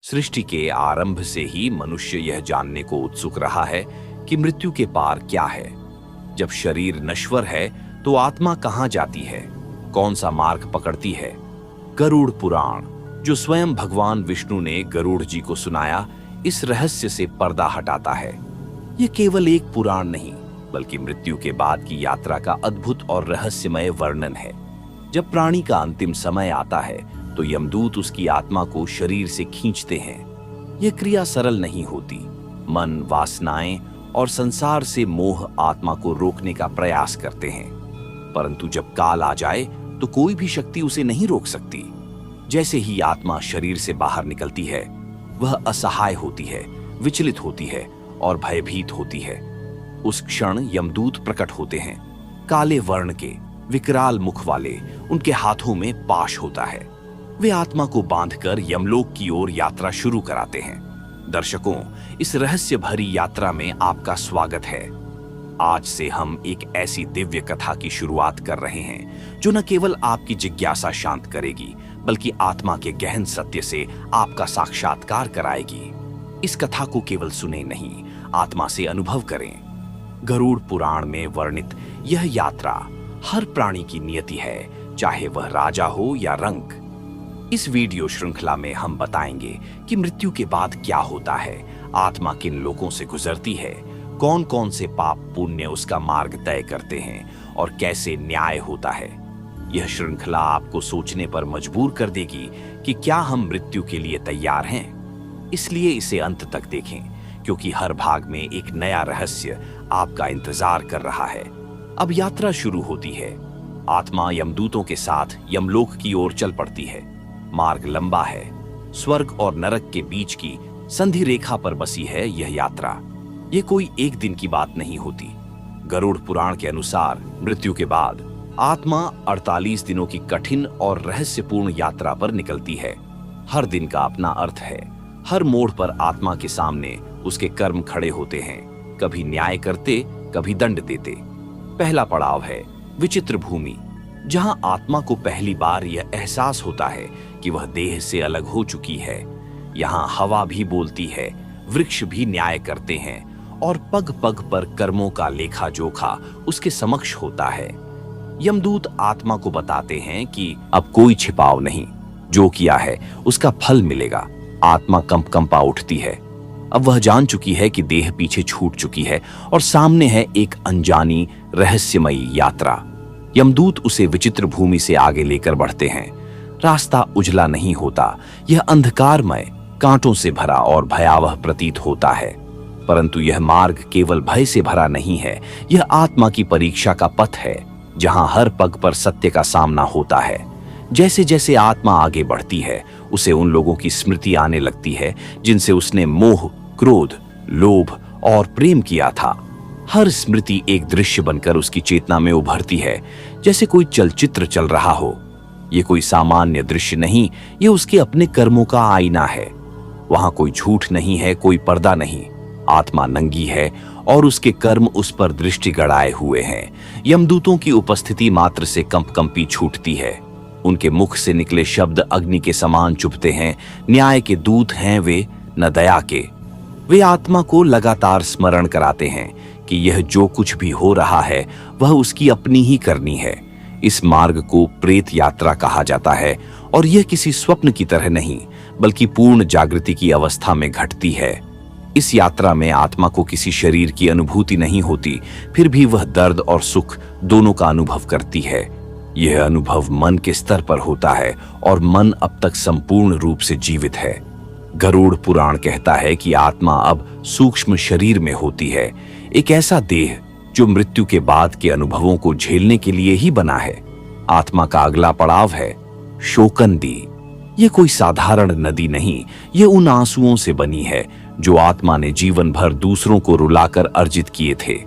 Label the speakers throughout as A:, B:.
A: सृष्टि के आरंभ से ही मनुष्य यह जानने को उत्सुक रहा है कि मृत्यु के पार क्या है। जब शरीर नश्वर है तो आत्मा कहां जाती है, कौन सा मार्ग पकड़ती है। गरुड़ पुराण, जो स्वयं भगवान विष्णु ने गरुड़ जी को सुनाया, इस रहस्य से पर्दा हटाता है। यह केवल एक पुराण नहीं, बल्कि मृत्यु के बाद की यात्रा का अद्भुत और रहस्यमय वर्णन है। जब प्राणी का अंतिम समय आता है तो यमदूत उसकी आत्मा को शरीर से खींचते हैं। यह क्रिया सरल नहीं होती। मन, वासनाएं और संसार से मोह आत्मा को रोकने का प्रयास करते हैं, परंतु जब काल आ जाए तो कोई भी शक्ति उसे नहीं रोक सकती। जैसे ही आत्मा शरीर से बाहर निकलती है, वह असहाय होती है, विचलित होती है और भयभीत होती है। उस क्षण यमदूत प्रकट होते हैं, काले वर्ण के, विकराल मुख वाले। उनके हाथों में पाश होता है। वे आत्मा को बांधकर यमलोक की ओर यात्रा शुरू कराते हैं। दर्शकों, इस रहस्य भरी यात्रा में आपका स्वागत है। आज से हम एक ऐसी दिव्य कथा की शुरुआत कर रहे हैं जो न केवल आपकी जिज्ञासा शांत करेगी, बल्कि आत्मा के गहन सत्य से आपका साक्षात्कार कराएगी। इस कथा को केवल सुने नहीं, आत्मा से अनुभव करें। गरुड़ पुराण में वर्णित यह यात्रा हर प्राणी की नियति है, चाहे वह राजा हो या रंक। इस वीडियो श्रृंखला में हम बताएंगे कि मृत्यु के बाद क्या होता है, आत्मा किन लोगों से गुजरती है, कौन कौन से पाप पुण्य उसका मार्ग तय करते हैं और कैसे न्याय होता है। यह श्रृंखला आपको सोचने पर मजबूर कर देगी कि क्या हम मृत्यु के लिए तैयार हैं। इसलिए इसे अंत तक देखें, क्योंकि हर भाग में एक नया रहस्य आपका इंतजार कर रहा है। अब यात्रा शुरू होती है। आत्मा यमदूतों के साथ यमलोक की ओर चल पड़ती है। मार्ग लंबा है। स्वर्ग और नरक के बीच की संधि रेखा पर बसी है यह यात्रा। यह कोई एक दिन की बात नहीं होती। गरुड़ पुराण के अनुसार मृत्यु के बाद आत्मा 48 दिनों की कठिन और रहस्यपूर्ण यात्रा पर निकलती है। हर दिन का अपना अर्थ है। हर मोड़ पर आत्मा के सामने उसके कर्म खड़े होते हैं, कभी न्याय करते, कभी दंड देते। पहला पड़ाव है विचित्र भूमि, जहां आत्मा को पहली बार यह एहसास होता है कि वह देह से अलग हो चुकी है। यहाँ हवा भी बोलती है, वृक्ष भी न्याय करते हैं और पग पग पर कर्मों का लेखा जोखा उसके समक्ष होता है। यमदूत आत्मा को बताते हैं कि अब कोई छिपाव नहीं, जो किया है उसका फल मिलेगा। आत्मा कंपा उठती है। अब वह जान चुकी है कि देह पीछे छूट चुकी है और सामने है एक अनजानी रहस्यमयी यात्रा। यमदूत उसे विचित्र भूमि से आगे लेकर बढ़ते हैं। रास्ता उजला नहीं होता, यह अंधकारमय, कांटों से भरा और भयावह प्रतीत होता है। परंतु यह मार्ग केवल भय से भरा नहीं है, यह आत्मा की परीक्षा का पथ है, जहां हर पग पर सत्य का सामना होता है। जैसे जैसे आत्मा आगे बढ़ती है, उसे उन लोगों की स्मृति आने लगती है जिनसे उसने मोह, क्रोध, लोभ और प्रेम किया था। हर स्मृति एक दृश्य बनकर उसकी चेतना में उभरती है, जैसे कोई चलचित्र चल रहा हो। यह कोई सामान्य दृश्य नहीं, यह उसके अपने कर्मों का आईना है। वहां कोई झूठ नहीं है, कोई पर्दा नहीं। आत्मा नंगी है और उसके कर्म उस पर दृष्टि गड़ाए हुए हैं। यमदूतों की उपस्थिति मात्र से कंपी छूटती है। उनके मुख से निकले शब्द अग्नि के समान चुभते हैं। न्याय के दूत हैं वे, न दया के। वे आत्मा को लगातार स्मरण कराते हैं कि यह जो कुछ भी हो रहा है वह उसकी अपनी ही करनी है। इस मार्ग को प्रेत यात्रा कहा जाता है और यह किसी स्वप्न की तरह नहीं, बल्कि पूर्ण जागृति की अवस्था में घटती है। इस यात्रा में आत्मा को किसी शरीर की अनुभूति नहीं होती, फिर भी वह दर्द और सुख दोनों का अनुभव करती है। यह अनुभव मन के स्तर पर होता है और मन अब तक संपूर्ण रूप से जीवित है। गरुड़ पुराण कहता है कि आत्मा अब सूक्ष्म शरीर में होती है, एक ऐसा देह जो मृत्यु के बाद के अनुभवों को झेलने के लिए ही बना है। आत्मा का अगला पड़ाव है शोकंदी। यह कोई साधारण नदी नहीं, यह उन आंसुओं से बनी है जो आत्मा ने जीवन भर दूसरों को रुलाकर अर्जित किए थे।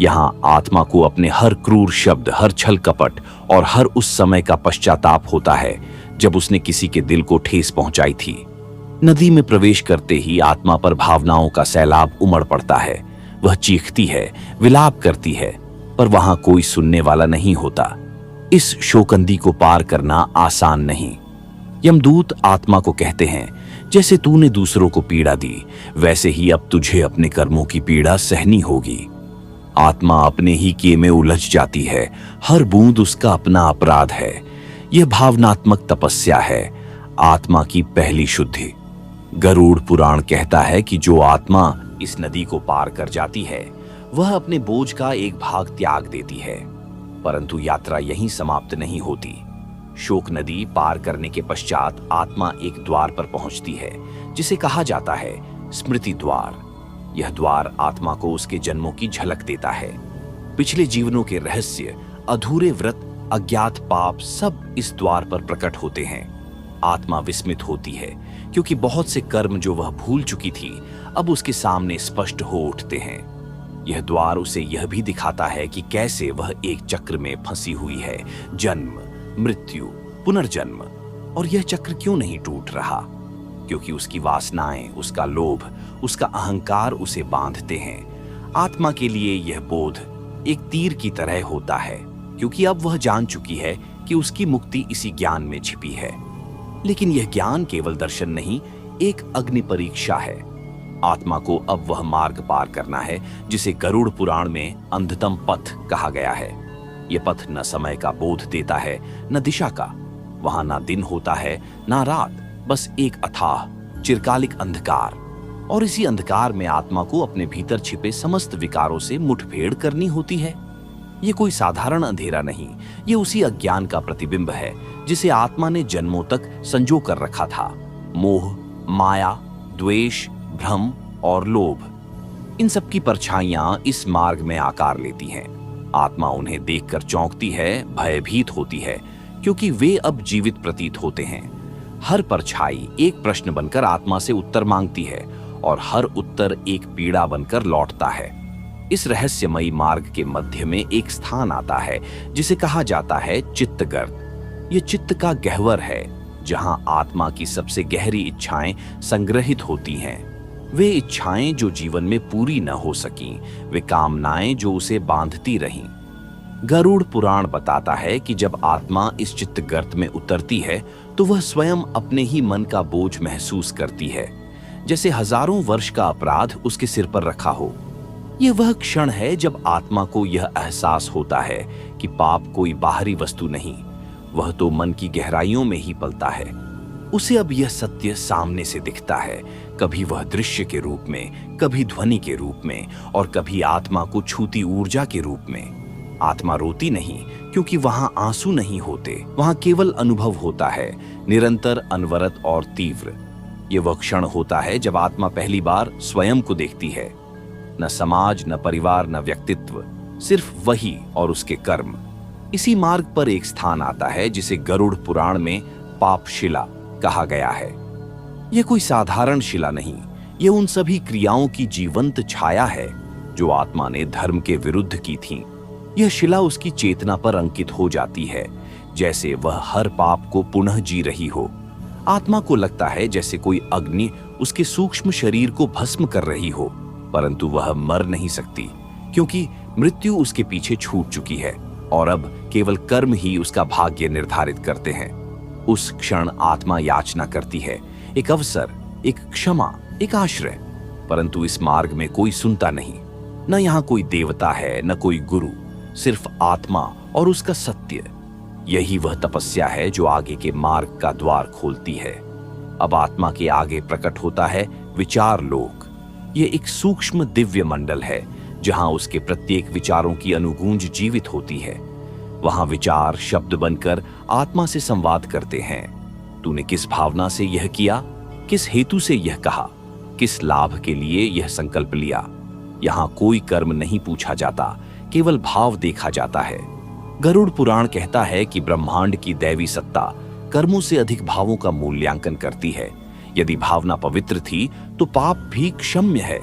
A: यहाँ आत्मा को अपने हर क्रूर शब्द, हर छल कपट और हर उस समय का पश्चाताप होता है जब उसने किसी के दिल को ठेस पहुंचाई थी। नदी में प्रवेश करते ही आत्मा पर भावनाओं का सैलाब उमड़ पड़ता है। वह चीखती है, विलाप करती है, पर वहां कोई सुनने वाला नहीं होता। इस शोकंदी को पार करना आसान नहीं। यमदूत आत्मा को कहते हैं जैसे तूने दूसरों को पीड़ा दी, वैसे ही अब तुझे अपने कर्मों की पीड़ा सहनी होगी। आत्मा अपने ही किए में उलझ जाती है, हर बूंद उसका अपना अपराध है। यह भावनात्मक तपस्या है, आत्मा की पहली शुद्धि। गरुड़ पुराण कहता है कि जो आत्मा इस नदी को पार कर जाती है, वह अपने बोझ का एक भाग त्याग देती है। परंतु यात्रा यहीं समाप्त नहीं होती। शोक नदी पार करने के पश्चात आत्मा एक द्वार पर पहुंचती है, जिसे कहा जाता है स्मृति द्वार। यह द्वार आत्मा को उसके जन्मों की झलक देता है। पिछले जीवनों के रहस्य, अधूरे व्रत, अज्ञात पाप सब इस द्वार पर प्रकट होते हैं। आत्मा विस्मित होती है, क्योंकि बहुत से कर्म जो वह भूल चुकी थी अब उसके सामने स्पष्ट हो उठते हैं। यह द्वार उसे यह भी दिखाता है कि कैसे वह एक चक्र में फंसी हुई है, जन्म, मृत्यु, पुनर्जन्म। और यह चक्र क्यों नहीं टूट रहा? क्योंकि उसकी वासनाएं, उसका लोभ, उसका अहंकार उसे बांधते हैं। आत्मा के लिए यह बोध एक तीर की तरह होता है, क्योंकि अब वह जान चुकी है कि उसकी मुक्ति इसी ज्ञान में छिपी है। लेकिन यह ज्ञान केवल दर्शन नहीं, एक अग्नि परीक्षा है। आत्मा को अब वह मार्ग पार करना है जिसे गरुड़ पुराण में अंधतम पथ कहा गया है। यह पथ न समय का बोध देता है, न दिशा का। वहां ना दिन होता है, ना रात, बस एक अथाह चिरकालिक अंधकार। और इसी अंधकार में आत्मा को अपने भीतर छिपे समस्त विकारों से मुठभेड़ करनी होती है। यह कोई साधारण अंधेरा नहीं, यह उसी अज्ञान का प्रतिबिंब है जिसे आत्मा ने जन्मों तक संजो कर रखा था। मोह, माया, द्वेष, भ्रम और लोभ, इन सब की परछाइयां इस मार्ग में आकार लेती हैं। आत्मा उन्हें देखकर चौंकती है, भयभीत होती है, क्योंकि वे अब जीवित प्रतीत होते हैं। हर परछाई एक प्रश्न बनकर आत्मा से उत्तर मांगती है, और हर उत्तर एक पीड़ा बनकर लौटता है। इस रहस्यमयी मार्ग के मध्य में एक स्थान आता है जिसे कहा जाता है चित्तगर्त। ये चित्त का गह्वर है, जहां आत्मा की सबसे गहरी इच्छाएं संग्रहित होती हैं। वे इच्छाएं जो जीवन में पूरी न हो सकीं, वे कामनाएं जो उसे बांधती रहीं। गरुड़ पुराण बताता है कि जब आत्मा इस चित्तगर्त में उतरती है तो वह स्वयं अपने ही मन का बोझ महसूस करती है, जैसे हजारों वर्ष का अपराध उसके सिर पर रखा हो। यह वह क्षण है जब आत्मा को यह एहसास होता है कि पाप कोई बाहरी वस्तु नहीं, वह तो मन की गहराइयों में ही पलता है। उसे अब यह सत्य सामने से दिखता है, कभी वह दृश्य के रूप में, कभी ध्वनि के रूप में, और कभी आत्मा को छूती ऊर्जा के रूप में। आत्मा रोती नहीं, क्योंकि वहां आंसू नहीं होते, वहां केवल अनुभव होता है, निरंतर, अनवरत और तीव्र। यह वह क्षण होता है जब आत्मा पहली बार स्वयं को देखती है। न समाज, न परिवार, न व्यक्तित्व, सिर्फ वही और उसके कर्म। इसी मार्ग पर एक स्थान आता है जिसे गरुड़ पुराण में पापशिला कहा गया है। यह कोई साधारण शिला नहीं, यह उन सभी क्रियाओं की जीवंत छाया है जो आत्मा ने धर्म के विरुद्ध की थीं। यह शिला उसकी चेतना पर अंकित हो जाती है, जैसे वह हर पाप को पुनः जी रही हो। आत्मा को लगता है जैसे कोई अग्नि उसके सूक्ष्म शरीर को भस्म कर रही हो, परंतु वह मर नहीं सकती, क्योंकि मृत्यु उसके पीछे छूट चुकी है और अब केवल कर्म ही उसका भाग्य निर्धारित करते हैं। उस क्षण आत्मा याचना करती है, एक अवसर, एक क्षमा, एक आश्रय। परंतु इस मार्ग में कोई सुनता नहीं, न यहाँ कोई देवता है, न कोई गुरु, सिर्फ आत्मा और उसका सत्य। यही वह तपस्या है जो आगे के मार्ग का द्वार खोलती है। अब आत्मा के आगे प्रकट होता है विचार लोक। यह एक सूक्ष्म दिव्य मंडल है जहां उसके प्रत्येक विचारों की अनुगूंज जीवित होती है। वहां विचार शब्द बनकर आत्मा से संवाद करते हैं। तूने किस भावना से यह किया, किस हेतु से यह कहा, किस लाभ के लिए यह संकल्प लिया। यहां कोई कर्म नहीं पूछा जाता, केवल भाव देखा जाता है। गरुड़ पुराण कहता है कि ब्रह्मांड की दैवी सत्ता कर्मों से अधिक भावों का मूल्यांकन करती है। यदि भावना पवित्र थी तो पाप भी क्षम्य है,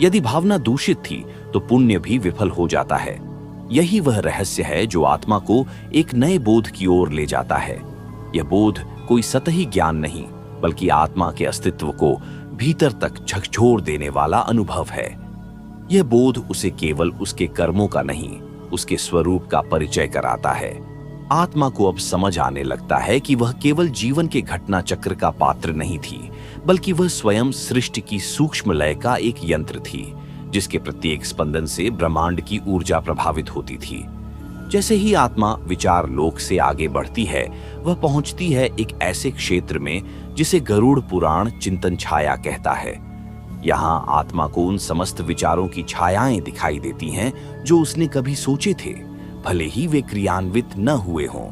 A: यदि भावना दूषित थी तो पुण्य भी विफल हो जाता है। यही वह रहस्य है जो आत्मा को एक नए बोध की ओर ले जाता है। यह बोध कोई सतही ज्ञान नहीं, बल्कि आत्मा के अस्तित्व को भीतर तक झकझोर देने वाला अनुभव है। यह बोध उसे केवल उसके कर्मों का नहीं, उसके स्वरूप का परिचय कराता है। आत्मा को अब समझ आने लगता है कि वह केवल जीवन के घटना चक्र का पात्र नहीं थी, बल्कि वह स्वयं सृष्टि की सूक्ष्म लय का एक यंत्र थी, जिसके प्रत्येक स्पंदन से ब्रह्मांड की ऊर्जा प्रभावित होती थी। जैसे ही आत्मा विचार लोक से आगे बढ़ती है, वह पहुंचती है एक ऐसे क्षेत्र में जिसे गरुड़ पुराण चिंतन छाया कहता है। यहाँ आत्मा को उन समस्त विचारों की छायाएं दिखाई देती हैं जो उसने कभी सोचे थे, भले ही वे क्रियान्वित न हुए हों।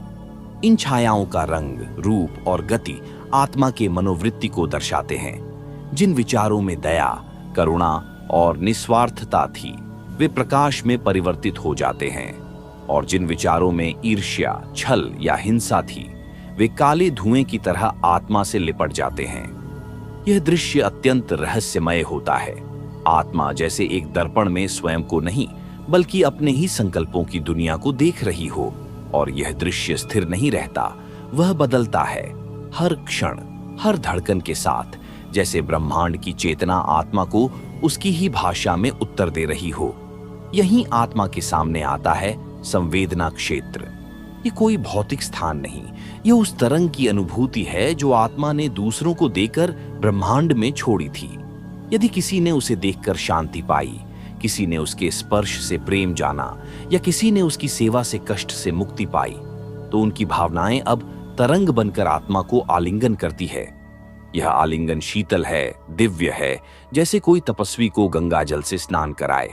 A: इन छायाओं का रंग, रूप और गति आत्मा के मनोवृत्ति को दर्शाते हैं। जिन विचारों में दया, करुणा और निस्वार्थता थी, वे प्रकाश में परिवर्तित हो जाते हैं, और जिन विचारों में ईर्ष्या, छल या हिंसा थी, वे काले धुएं की तरह आत्मा से लिपट जाते हैं। यह दृश्य अत्यंत रहस्यमय होता है। आत्मा जैसे एक दर्पण में स्वयं को नहीं, बल्कि अपने ही संकल्पों की दुनिया को देख रही हो, और यह दृश्य स्थिर नहीं रहता, वह बदलता है हर क्षण, हर धड़कन के साथ, जैसे ब्रह्मांड की चेतना आत्मा को उसकी ही भाषा में उत्तर दे रही हो। यहीं आत्मा के सामने आता है संवेदना क्षेत्र। ये कोई भौतिक स्थान नहीं, यह उस तरंग की अनुभूति है जो आत्मा ने दूसरों को देकर ब्रह्मांड में छोड़ी थी। यदि किसी ने उसे देखकर शांति पाई, किसी ने उसके स्पर्श से प्रेम जाना, या किसी ने उसकी सेवा से कष्ट से मुक्ति पाई, तो उनकी भावनाएं अब तरंग बनकर आत्मा को आलिंगन करती है। यह आलिंगन शीतल है, दिव्य है, जैसे कोई तपस्वी को गंगा जल से स्नान कराए।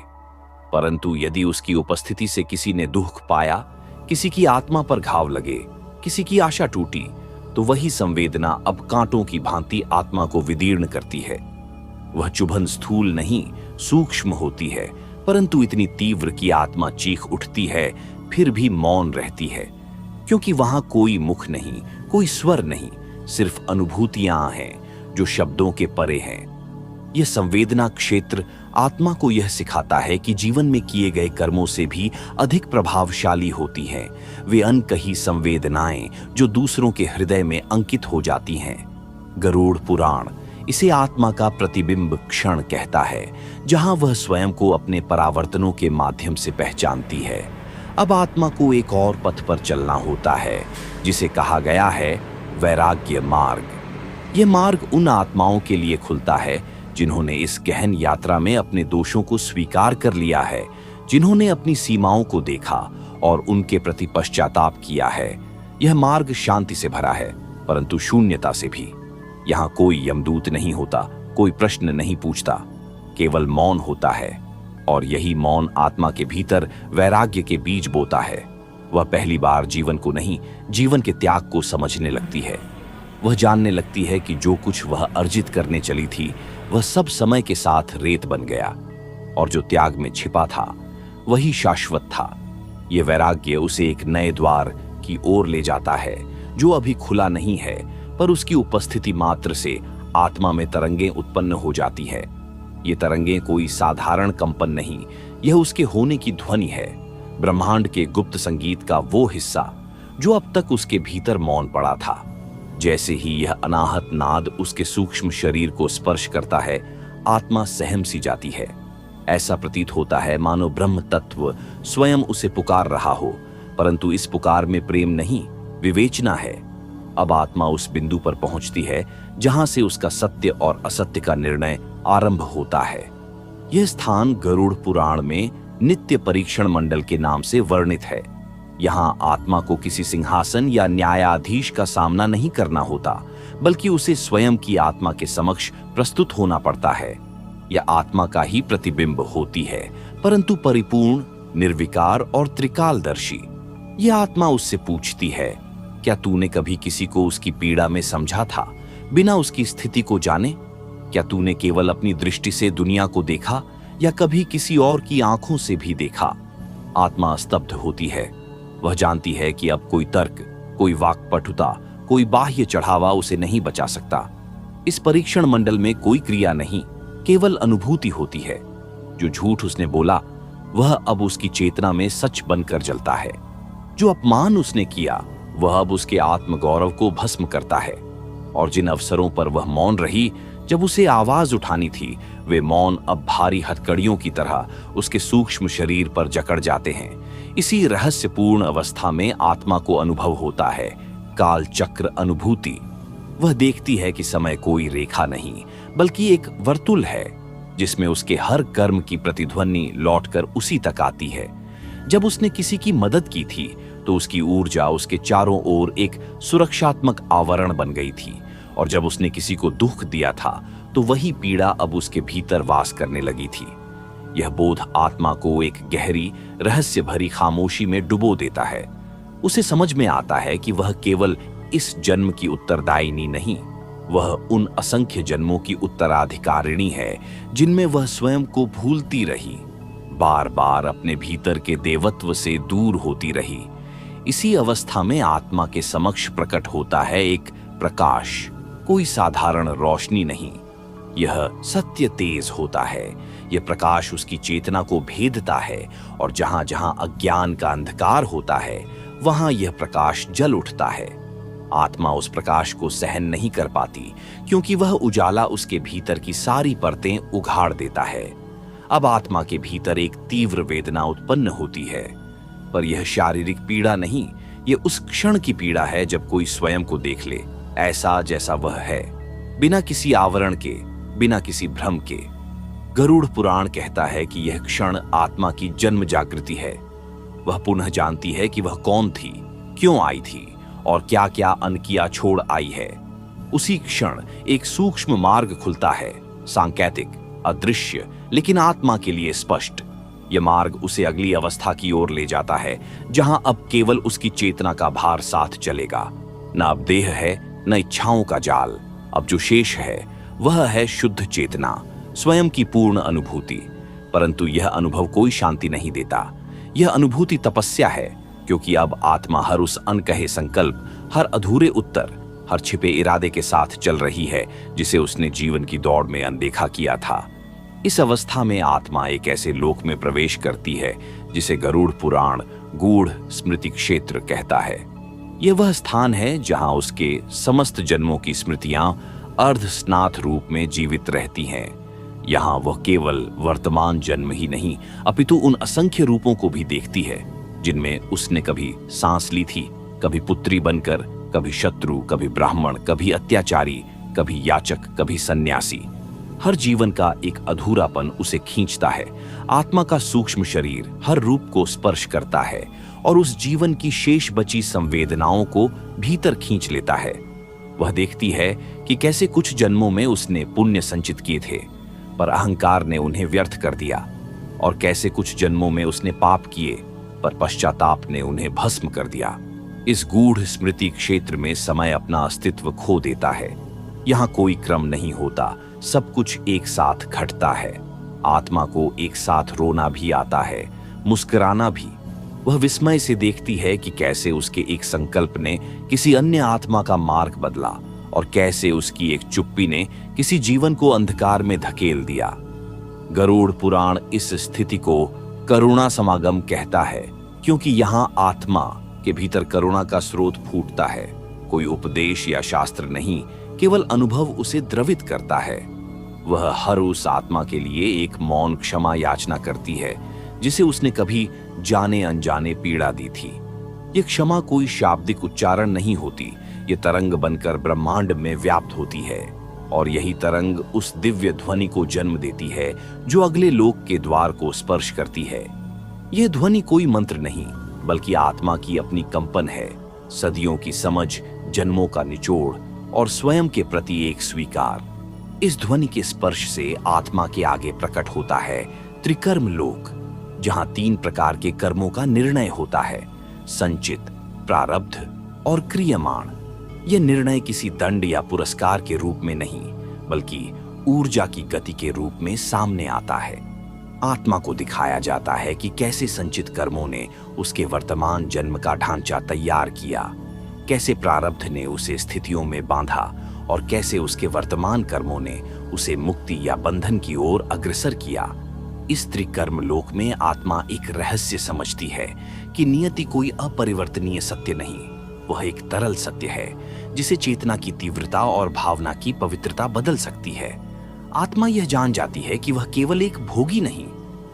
A: परंतु यदि उसकी उपस्थिति से किसी ने दुख पाया, किसी की आत्मा पर घाव लगे, किसी की आशा टूटी, तो वही संवेदना अब कांटों की भांति आत्मा को विदीर्ण करती है। वह चुभन स्थूल नहीं, सूक्ष्म होती है, परंतु इतनी तीव्र कि आत्मा चीख उठती है, फिर भी मौन रहती है, क्योंकि वहां कोई मुख नहीं, कोई स्वर नहीं, सिर्फ अनुभूतियां हैं जो शब्दों के परे हैं। यह संवेदना क्षेत्र आत्मा को यह सिखाता है कि जीवन में किए गए कर्मों से भी अधिक प्रभावशाली होती हैं वे अनकही संवेदनाएं जो दूसरों के हृदय में अंकित हो जाती हैं। गरुड़ पुराण इसे आत्मा का प्रतिबिंब क्षण कहता है, जहां वह स्वयं को अपने परावर्तनों के माध्यम से पहचानती है। अब आत्मा को एक और पथ पर चलना होता है, जिसे कहा गया है वैराग्य मार्ग। यह मार्ग उन आत्माओं के लिए खुलता है जिन्होंने इस गहन यात्रा में अपने दोषों को स्वीकार कर लिया है, जिन्होंने अपनी सीमाओं को देखा और उनके प्रति पश्चाताप किया है। यह मार्ग शांति से भरा है, परंतु शून्यता से भी। यहाँ कोई यमदूत नहीं होता, कोई प्रश्न नहीं पूछता, केवल मौन होता है, और यही मौन आत्मा के भीतर वैराग्य के बीज बोता है। वह पहली बार जीवन को नहीं, जीवन के त्याग को समझने लगती है। वह जानने लगती है कि जो कुछ वह अर्जित करने चली थी, वह सब समय के साथ रेत बन गया, और जो त्याग में छिपा था वही शाश्वत था। यह वैराग्य उसे एक नए द्वार की ओर ले जाता है, जो अभी खुला नहीं है, पर उसकी उपस्थिति मात्र से आत्मा में तरंगें उत्पन्न हो जाती है। ये तरंगें कोई साधारण कंपन नहीं, यह उसके होने की ध्वनि है, ब्रह्मांड के गुप्त संगीत का वो हिस्सा जो अब तक उसके भीतर मौन पड़ा था। जैसे ही यह अनाहत नाद उसके सूक्ष्म शरीर को स्पर्श करता है, आत्मा सहम सी जाती है। ऐसा प्रतीत होता है मानो ब्रह्म तत्व स्वयं उसे पुकार रहा हो, परंतु इस पुकार में प्रेम नहीं, विवेचना है। अब आत्मा उस बिंदु पर पहुंचती है जहां से उसका सत्य और असत्य का निर्णय आरंभ होता है। यह स्थान गरुड़ पुराण में नित्य परीक्षण मंडल के नाम से वर्णित है। यहां आत्मा को किसी सिंहासन या न्यायाधीश का सामना नहीं करना होता, बल्कि उसे स्वयं की आत्मा के समक्ष प्रस्तुत होना पड़ता है। यह आत्मा का ही प्रतिबिंब होती है, परंतु परिपूर्ण, निर्विकार और त्रिकालदर्शी। यह आत्मा उससे पूछती है, क्या तूने कभी किसी को उसकी पीड़ा में समझा था, बिना उसकी स्थिति को जाने? क्या तूने केवल अपनी दृष्टि से दुनिया को देखा, या कभी किसी और की आंखों से भी देखा? आत्मा स्तब्ध होती है। वह जानती है कि अब कोई तर्क, कोई वाक्पटुता, कोई बाह्य चढ़ावा उसे नहीं बचा सकता। इस परीक्षण मंडल में कोई क्रिया नहीं, केवल अनुभूति होती है। जो झूठ उसने बोला, वह अब उसकी चेतना में सच बनकर जलता है। जो अपमान उसने किया, वह अब उसके आत्मगौरव को भस्म करता है। और जिन अवसरों पर वह मौन रही, जब उसे आवाज उठानी थी, वे मौन अब भारी हथकड़ियों की तरह उसके सूक्ष्म शरीर पर जकड़ जाते हैं। इसी रहस्यपूर्ण अवस्था में आत्मा को अनुभव होता है काल चक्र अनुभूति। वह देखती है कि समय कोई रेखा नहीं, बल्कि एक वर्तुल है जिसमें उसके हर कर्म की प्रतिध्वनि लौटकर उसी तक आती है। जब उसने किसी की मदद की थी तो उसकी ऊर्जा उसके चारों ओर एक सुरक्षात्मक आवरण बन गई थी, और जब उसने किसी को दुख दिया था तो वही पीड़ा अब उसके भीतर वास करने लगी थी। यह बोध आत्मा को एक गहरी रहस्य भरी खामोशी में डुबो देता है। उसे समझ में आता है कि वह केवल इस जन्म की उत्तरदायिनी नहीं, वह उन असंख्य जन्मों की उत्तराधिकारिणी है जिनमें वह स्वयं को भूलती रही, बार बार अपने भीतर के देवत्व से दूर होती रही। इसी अवस्था में आत्मा के समक्ष प्रकट होता है एक प्रकाश, कोई साधारण रोशनी नहीं। यह सत्य तेज होता है। यह प्रकाश उसकी चेतना को भेदता है, और जहां जहां अज्ञान का अंधकार होता है वहां यह प्रकाश जल उठता है। आत्मा उस प्रकाश को सहन नहीं कर पाती, क्योंकि वह उजाला उसके भीतर की सारी परतें उघाड़ देता है। अब आत्मा के भीतर एक तीव्र वेदना उत्पन्न होती है, पर यह शारीरिक पीड़ा नहीं, यह उस क्षण की पीड़ा है जब कोई स्वयं को देख ले ऐसा जैसा वह है, बिना किसी आवरण के, बिना किसी भ्रम के। गरुड़ पुराण कहता है कि यह क्षण आत्मा की जन्म जागृति है। वह पुनः जानती है कि वह कौन थी, क्यों आई थी और क्या क्या अनकिया छोड़ आई है। उसी क्षण एक सूक्ष्म मार्ग खुलता है, सांकेतिक, अदृश्य, लेकिन आत्मा के लिए स्पष्ट। यह मार्ग उसे अगली अवस्था की ओर ले जाता है, जहां अब केवल उसकी चेतना का भार साथ चलेगा। न अब देह है, न इच्छाओं का जाल। अब जो शेष है वह है शुद्ध चेतना, स्वयं की पूर्ण अनुभूति। परंतु यह अनुभव कोई शांति नहीं देता। यह अनुभूति तपस्या है, क्योंकि अब आत्मा हर उस अनकहे संकल्प, हर अधूरे उत्तर, हर छिपे इरादे के साथ चल रही है जिसे उसने जीवन की दौड़ में अनदेखा किया था। इस अवस्था में आत्मा एक ऐसे लोक में प्रवेश करती है जिसे गरुड़ पुराण गूढ़ स्मृति क्षेत्र कहता है। यह वह स्थान है जहां उसके समस्त जन्मों की स्मृतियां अर्धस्नात रूप में जीवित रहती हैं। यहाँ वह केवल वर्तमान जन्म ही नहीं, अपितु उन असंख्य रूपों को भी देखती है जिनमें उसने कभी सांस ली थी, कभी पुत्री बनकर, कभी शत्रु, कभी ब्राह्मण, कभी अत्याचारी, कभी याचक, कभी सन्यासी। हर जीवन का एक अधूरापन उसे खींचता है। आत्मा का सूक्ष्म शरीर हर रूप को स्पर्श करता है और उस जीवन की शेष बची संवेदनाओं को भीतर खींच लेता है। वह देखती है कि कैसे कुछ जन्मों में उसने पुण्य संचित किए थे, पर अहंकार ने उन्हें व्यर्थ कर दिया, और कैसे कुछ जन्मों में उसने पाप किए, पर पश्चाताप ने उन्हें भस्म कर दिया। इस गूढ़ स्मृति क्षेत्र में समय अपना अस्तित्व खो देता है। यहाँ कोई क्रम नहीं होता, सब कुछ एक साथ घटता है। आत्मा को एक साथ रोना भी आता है, मुस्कुराना भी। वह विस्मय से देखती है कि कैसे उसके एक संकल्प ने किसी अन्य आत्मा का मार्ग बदला, और कैसे उसकी एक चुप्पी ने किसी जीवन को अंधकार में धकेल दिया। गरुड़ पुराण इस स्थिति को करुणा समागम कहता है, क्योंकि यहाँ आत्मा के भीतर करुणा का स्रोत फूटता है। कोई उपदेश या शास्त्र नहीं, केवल अनुभव उसे द्रवित करता है। वह हर उस आत्मा के लिए एक मौन क्षमा याचना करती है जिसे उसने कभी जाने अनजाने पीड़ा दी थी। ये क्षमा कोई शाब्दिक उच्चारण नहीं होती, ये तरंग बनकर ब्रह्मांड में व्याप्त होती है, और यही तरंग उस दिव्य ध्वनि को जन्म देती है जो अगले लोक के द्वार को स्पर्श करती है। यह ध्वनि कोई मंत्र नहीं, बल्कि आत्मा की अपनी कंपन है, सदियों की समझ, जन्मों का निचोड़ और स्वयं के प्रति एक स्वीकार। इस ध्वनि के स्पर्श से आत्मा के आगे प्रकट होता है त्रिकर्म लोक, जहां 3 प्रकार के कर्मों का निर्णय होता है, संचित, प्रारब्ध और क्रियमाण। यह निर्णय किसी दंड या पुरस्कार के रूप में नहीं, बल्कि ऊर्जा की गति के रूप में सामने आता है। आत्मा को दिखाया जाता है कि कैसे संचित कर्मों ने उसके वर्तमान जन्म का ढांचा तैयार किया, कैसे प्रारब्ध ने उसे स्थितियों में बांधा, और कैसे उसके वर्तमान कर्मों ने उसे मुक्ति या बंधन की ओर अग्रसर किया। इस त्रिकर्म लोक में आत्मा एक रहस्य समझती है कि नियति कोई अपरिवर्तनीय सत्य नहीं, वह एक तरल सत्य है जिसे चेतना की तीव्रता और भावना की पवित्रता बदल सकती है। आत्मा यह जान जाती है कि वह केवल एक भोगी नहीं,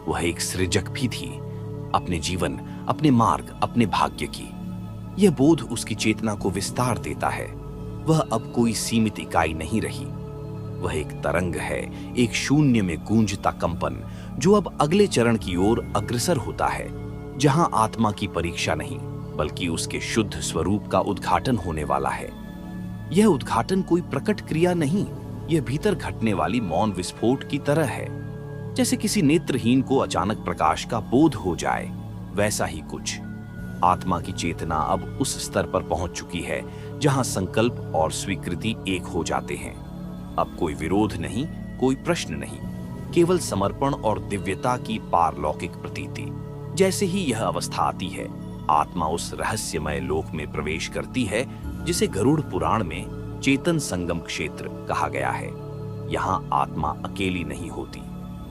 A: वह एक सृजक भी थी, अपने जीवन, अपने मार्ग, अपने भाग्य की। यह बोध उसकी चेतना को विस्तार देता है। वह अब कोई सीमित इकाई नहीं रही, वह एक तरंग है, एक शून्य में गूंजता कंपन, जो अब अगले चरण की ओर अग्रसर होता है, जहां आत्मा की परीक्षा नहीं बल्कि उसके शुद्ध स्वरूप का उद्घाटन होने वाला है। यह उद्घाटन कोई प्रकट क्रिया नहीं, यह भीतर घटने वाली मौन विस्फोट की तरह है। जैसे किसी नेत्रहीन को अचानक प्रकाश का बोध हो जाए, वैसा ही कुछ। आत्मा की चेतना अब उस स्तर पर पहुंच चुकी है जहां संकल्प और स्वीकृति एक हो जाते हैं। अब कोई विरोध नहीं, कोई प्रश्न नहीं, केवल समर्पण और दिव्यता की पारलौकिक प्रतीति। जैसे ही यह अवस्था आती है, आत्मा उस रहस्यमय लोक में प्रवेश करती है जिसे गरुड़ पुराण में चेतन संगम क्षेत्र कहा गया है। यहाँ आत्मा अकेली नहीं होती,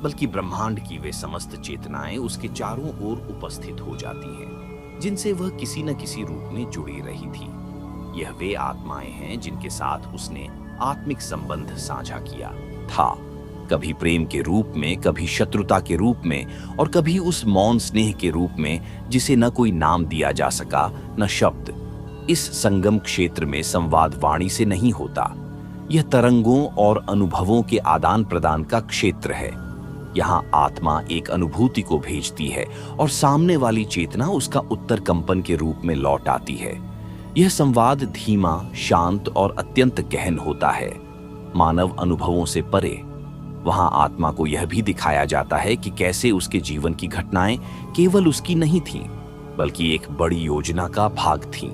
A: बल्कि ब्रह्मांड की वे समस्त चेतनाएं उसके चारों ओर उपस्थित हो जाती हैं, जिनसे वह किसी न किसी रूप में जुड़ी रही थी। यह वे आत्माएं हैं जिनके साथ उसने आत्मिक संबंध साझा किया था, कभी प्रेम के रूप में, कभी शत्रुता के रूप में, और कभी उस मौन स्नेह के रूप में जिसे न कोई नाम दिया जा सका, न शब्द। इस संगम क्षेत्र में संवाद वाणी से नहीं होता, यह तरंगों और अनुभवों के आदान प्रदान का क्षेत्र है। यहाँ आत्मा एक अनुभूति को भेजती है और सामने वाली चेतना उसका उत्तर कंपन के रूप में लौट आती है। यह संवाद धीमा, शांत और अत्यंत गहन होता है, मानव अनुभवों से परे। वहां आत्मा को यह भी दिखाया जाता है कि कैसे उसके जीवन की घटनाएं केवल उसकी नहीं थीं, बल्कि एक बड़ी योजना का भाग थीं।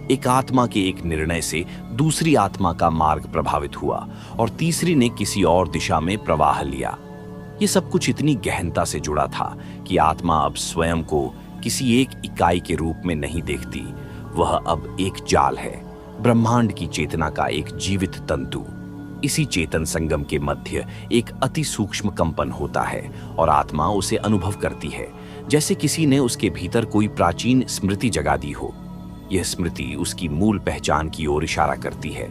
A: एक आत्मा के एक निर्णय से दूसरी आत्मा का मार्ग प्रभावित हुआ और तीसरी ने किसी और दिशा में प्रवाह लिया। ये सब कुछ इतनी गहनता से जुड़ा था कि आत्मा अब स्वयं को किसी एक इकाई के रूप में नहीं देखती। वह अब एक जाल है, ब्रह्मांड की चेतना का एक जीवित तंतु। इसी चेतन संगम के मध्य एक अति सूक्ष्म कंपन होता है और आत्मा उसे अनुभव करती है, जैसे किसी ने उसके भीतर कोई प्राचीन स्मृति जगा दी हो। यह स्मृति उसकी मूल पहचान की ओर इशारा करती है।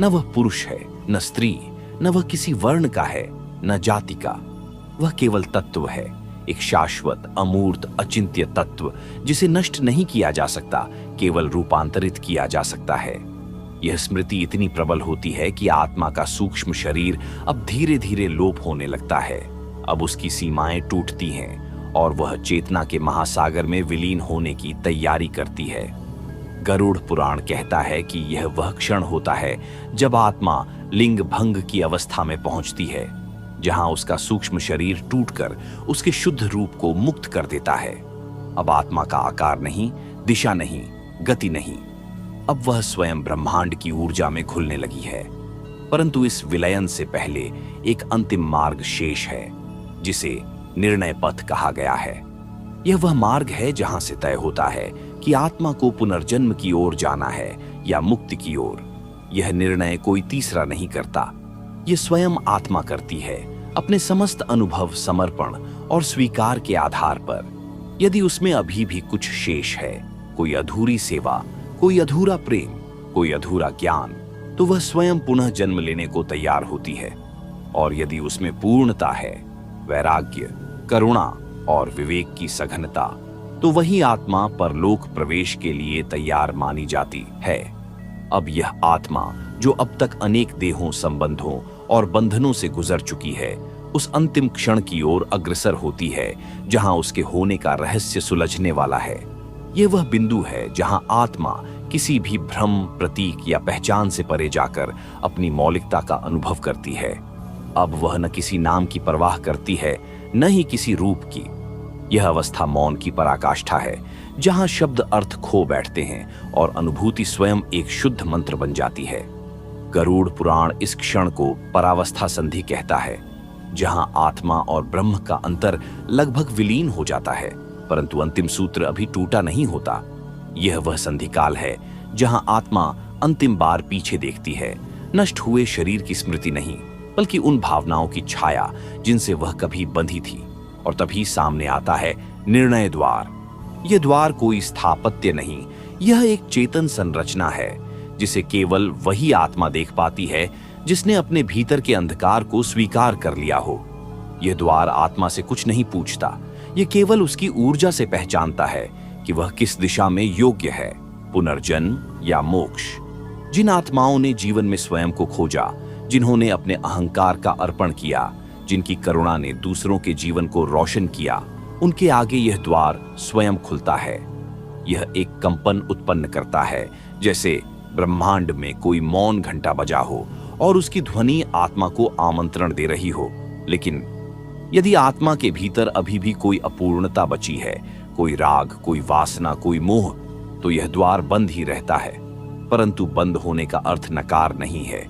A: न वह पुरुष है, न स्त्री, न वह किसी वर्ण का है, न जाति का। वह केवल तत्व है, एक शाश्वत, अमूर्त, अचिंत्य तत्व जिसे नष्ट नहीं किया जा सकता, केवल रूपांतरित किया जा सकता है। यह स्मृति इतनी प्रबल होती है कि आत्मा का सूक्ष्म शरीर अब धीरे धीरे लोप होने लगता है। अब उसकी सीमाएं टूटती हैं और वह चेतना के महासागर में विलीन होने की तैयारी करती है। गरुड़ पुराण कहता है कि यह वह क्षण होता है जब आत्मा लिंग भंग की अवस्था में पहुंचती है, जहां उसका सूक्ष्म शरीर टूटकर उसके शुद्ध रूप को मुक्त कर देता है। अब आत्मा का आकार नहीं, दिशा नहीं, गति नहीं, अब वह स्वयं ब्रह्मांड की ऊर्जा में घुलने लगी है। परंतु इस विलयन से पहले एक अंतिम मार्ग शेष है, जिसे निर्णय पथ कहा गया है। यह वह मार्ग है जहां से तय होता है कि आत्मा को पुनर्जन्म की ओर जाना है या मुक्ति की ओर। यह निर्णय कोई तीसरा नहीं करता, यह स्वयं आत्मा करती है, अपने समस्त अनुभव, समर्पण और स्वीकार के आधार पर। यदि उसमें अभी भी कुछ शेष है, कोई अधूरी सेवा, कोई अधूरा प्रेम, कोई अधूरा ज्ञान, तो वह स्वयं पुनः जन्म लेने को तैयार होती है। और यदि उसमें पूर्णता है, वैराग्य, करुणा और विवेक की सघनता, तो वही आत्मा परलोक प्रवेश के लिए तैयार मानी जाती है। अब यह आत्मा जो अब तक अनेक देहों, संबंधों और बंधनों से गुजर चुकी है, उस अंतिम क्षण की ओर अग्रसर होती है जहां उसके होने का रहस्य सुलझने वाला है। यह वह बिंदु है जहां आत्मा किसी भी भ्रम, प्रतीक या पहचान से परे जाकर अपनी मौलिकता का अनुभव करती है। अब वह न किसी नाम की परवाह करती है, न ही किसी रूप की। यह अवस्था मौन की पराकाष्ठा है, जहां शब्द अर्थ खो बैठते हैं और अनुभूति स्वयं एक शुद्ध मंत्र बन जाती है। गरुड़ पुराण इस क्षण को परावस्था संधि कहता है, जहां आत्मा और ब्रह्म का अंतर लगभग विलीन हो जाता है, परंतु अंतिम सूत्र अभी टूटा नहीं होता। यह वह संधिकाल है जहां आत्मा अंतिम बार पीछे देखती है, नष्ट हुए शरीर की स्मृति नहीं, बल्कि उन भावनाओं की छाया जिनसे वह कभी बंधी थी। और तभी सामने आता है निर्णय द्वार। यह द्वार कोई स्थापत्य नहीं, यह एक चेतन संरचना है जिसे केवल वही आत्मा देख पाती है जिसने अपने भीतर के अंधकार को स्वीकार कर लिया हो। यह द्वार आत्मा से कुछ नहीं पूछता, यह केवल उसकी ऊर्जा से पहचानता है कि वह किस दिशा में योग्य है, पुनर्जन्म या मोक्ष। जिन आत्माओं ने जीवन में स्वयं को खोजा, जिन्होंने अपने अहंकार का अर्पण किया, जिनकी करुणा ने दूसरों के जीवन को रोशन किया, उनके आगे यह द्वार स्वयं खुलता है। यह एक कंपन उत्पन्न करता है, जैसे ब्रह्मांड में कोई मौन घंटा बजा हो और उसकी ध्वनि आत्मा को आमंत्रण दे रही हो। लेकिन यदि आत्मा के भीतर अभी भी कोई अपूर्णता बची है, कोई राग, कोई वासना, कोई मोह, तो यह द्वार बंद ही रहता है। परंतु बंद होने का अर्थ नकार नहीं है।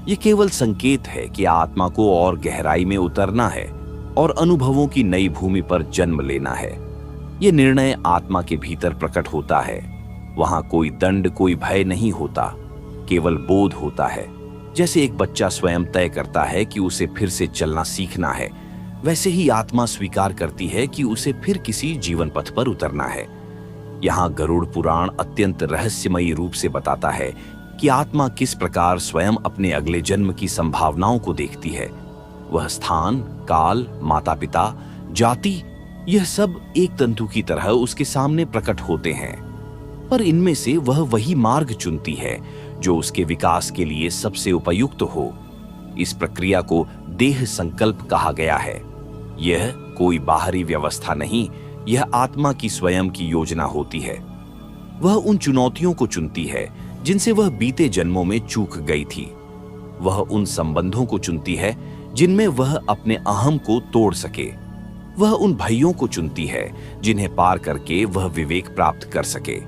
A: यह केवल संकेत है कि आत्मा को और गहराई में उतरना है और अनुभवों की नई भूमि पर जन्म लेना है। यह निर्णय आत्मा के भीतर प्रकट होता है। वहां कोई दंड, कोई भय नहीं होता, केवल बोध होता है। जैसे एक बच्चा स्वयं तय करता है कि उसे फिर से चलना सीखना है, वैसे ही आत्मा स्वीकार करती है कि उसे फिर किसी जीवन पथ पर उतरना है। यहाँ गरुड़ पुराण अत्यंत रहस्यमयी रूप से बताता है कि आत्मा किस प्रकार स्वयं अपने अगले जन्म की संभावनाओं को देखती है। वह स्थान, काल, माता पिता, जाति, यह सब एक तंतु की तरह उसके सामने प्रकट होते हैं, पर इनमें से वह वही मार्ग चुनती है जो उसके विकास के लिए सबसे उपयुक्त हो। इस प्रक्रिया को देह संकल्प कहा गया है। यह कोई बाहरी व्यवस्था नहीं, यह आत्मा की स्वयं की योजना होती है। वह उन चुनौतियों को चुनती है जिनसे वह बीते जन्मों में चूक गई थी। वह उन संबंधों को चुनती है जिनमें वह अपने अहम को तोड़ सके। वह उन भयों को चुनती है जिन्हें पार करके वह विवेक प्राप्त कर सके।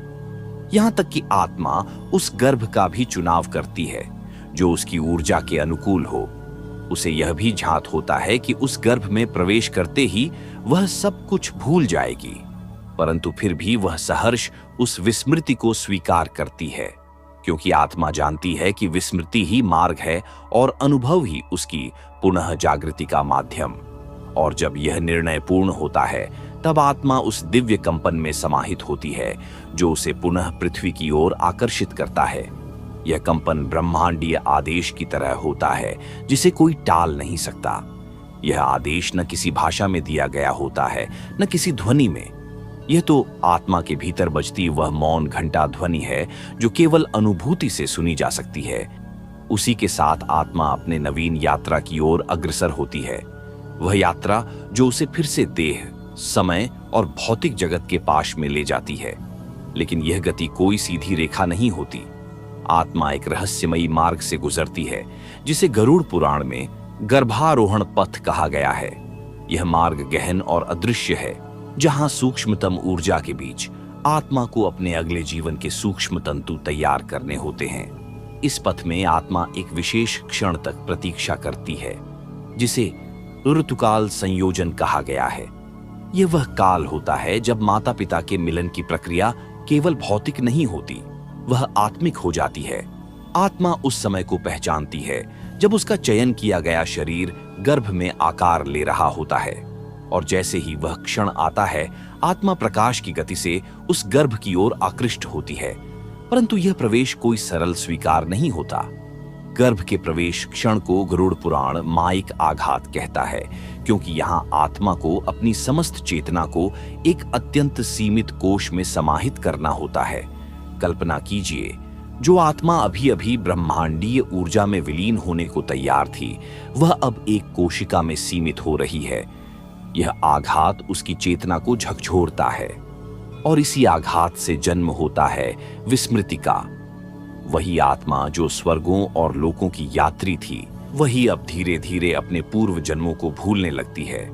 A: यहां तक कि आत्मा उस गर्भ का भी चुनाव करती है जो उसकी ऊर्जा के अनुकूल हो। उसे यह भी झांत होता है कि उस गर्भ में प्रवेश करते ही वह सब कुछ भूल जाएगी, परंतु फिर भी वह सहर्ष उस विस्मृति को स्वीकार करती है, क्योंकि आत्मा जानती है कि विस्मृति ही मार्ग है और अनुभव ही उसकी पुनः जागृति का माध्यम। और जब यह निर्णय पूर्ण होता है, तब आत्मा उस दिव्य कंपन में समाहित होती है जो उसे पुनः पृथ्वी की ओर आकर्षित करता है। यह कंपन ब्रह्मांडीय आदेश की तरह होता है जिसे कोई टाल नहीं सकता। यह आदेश न किसी भाषा में दिया गया होता है, न किसी ध्वनि में। यह तो आत्मा के भीतर बजती वह मौन घंटा ध्वनि है जो केवल अनुभूति से सुनी जा सकती है। उसी के साथ आत्मा अपने नवीन यात्रा की ओर अग्रसर होती है। वह यात्रा जो उसे फिर से देह, समय और भौतिक जगत के पाश में ले जाती है। लेकिन यह गति कोई सीधी रेखा नहीं होती। आत्मा एक रहस्यमयी मार्ग से गुजरती है जिसे गरुड़ पुराण में गर्भारोहण पथ कहा गया है। यह मार्ग गहन और अदृश्य है, जहां सूक्ष्मतम ऊर्जा के बीच आत्मा को अपने अगले जीवन के सूक्ष्म तंतु तैयार करने होते हैं। इस पथ में आत्मा एक विशेष क्षण तक प्रतीक्षा करती है, जिसे ऋतुकाल संयोजन कहा गया है। यह वह काल होता है जब माता पिता के मिलन की प्रक्रिया केवल भौतिक नहीं होती, वह आत्मिक हो जाती है। आत्मा उस समय को पहचानती है जब उसका चयन किया गया शरीर गर्भ में आकार ले रहा होता है, और जैसे ही वह क्षण आता है, आत्मा प्रकाश की गति से उस गर्भ की ओर आकृष्ट होती है। परंतु यह प्रवेश कोई सरल स्वीकार नहीं होता। गर्भ के प्रवेश क्षण को गरुड़ पुराण माइक आघात कहता है, क्योंकि यहाँ आत्मा को अपनी समस्त चेतना को एक अत्यंत सीमित कोश में समाहित करना होता है। कल्पना कीजिए, जो आत्मा अभी अभी ब्रह्मांडीय ऊर्जा में विलीन होने को तैयार थी, वह अब एक कोशिका में सीमित हो रही है। यह आघात उसकी चेतना को झकझोरता है, और इसी आघात से जन्म होता है विस्मृति का। वही आत्मा जो स्वर्गों और लोकों की यात्री थी, वही अब धीरे धीरे अपने पूर्व जन्मों को भूलने लगती है।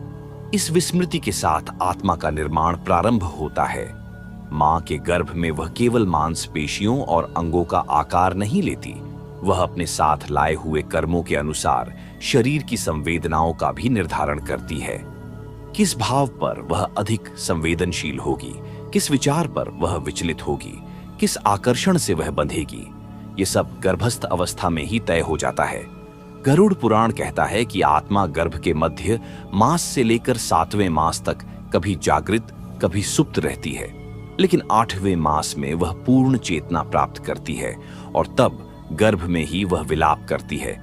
A: इस विस्मृति के साथ आत्मा का निर्माण प्रारंभ होता है। मां के गर्भ में वह केवल मांसपेशियों और अंगों का आकार नहीं लेती, वह अपने साथ लाए हुए कर्मों के अनुसार शरीर की संवेदनाओं का भी निर्धारण करती है। किस भाव पर वह अधिक संवेदनशील होगी, किस विचार पर वह विचलित होगी, किस आकर्षण से वह बंधेगी, ये सब गर्भस्थ अवस्था में ही तय हो जाता है। गरुड़ पुराण कहता है कि आत्मा गर्भ के मध्य मास से लेकर 7वें मास तक कभी जागृत, कभी सुप्त रहती है, लेकिन 8वें मास में वह पूर्ण चेतना प्राप्त करती है, और तब गर्भ में ही वह विलाप करती है।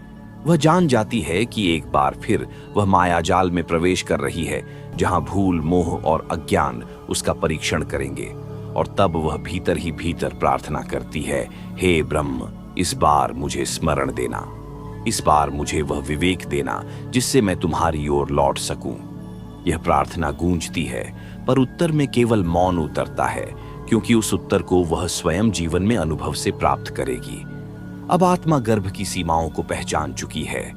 A: वह जान जाती है कि एक बार फिर वह मायाजाल में प्रवेश कर रही है, जहां भूल, मोह और अज्ञान उसका परीक्षण करेंगे। और तब वह भीतर ही भीतर प्रार्थना करती है, हे ब्रह्म, इस बार मुझे स्मरण देना, इस बार मुझे वह विवेक देना जिससे मैं तुम्हारी ओर लौट सकूं। यह प्रार्थना गूंजती है, पर उत्तर में केवल मौन उतरता है, क्योंकि उस उत्तर को वह स्वयं जीवन में अनुभव से प्राप्त करेगी। अब आत्मा गर्भ की सीमाओं को पहचान चुकी है।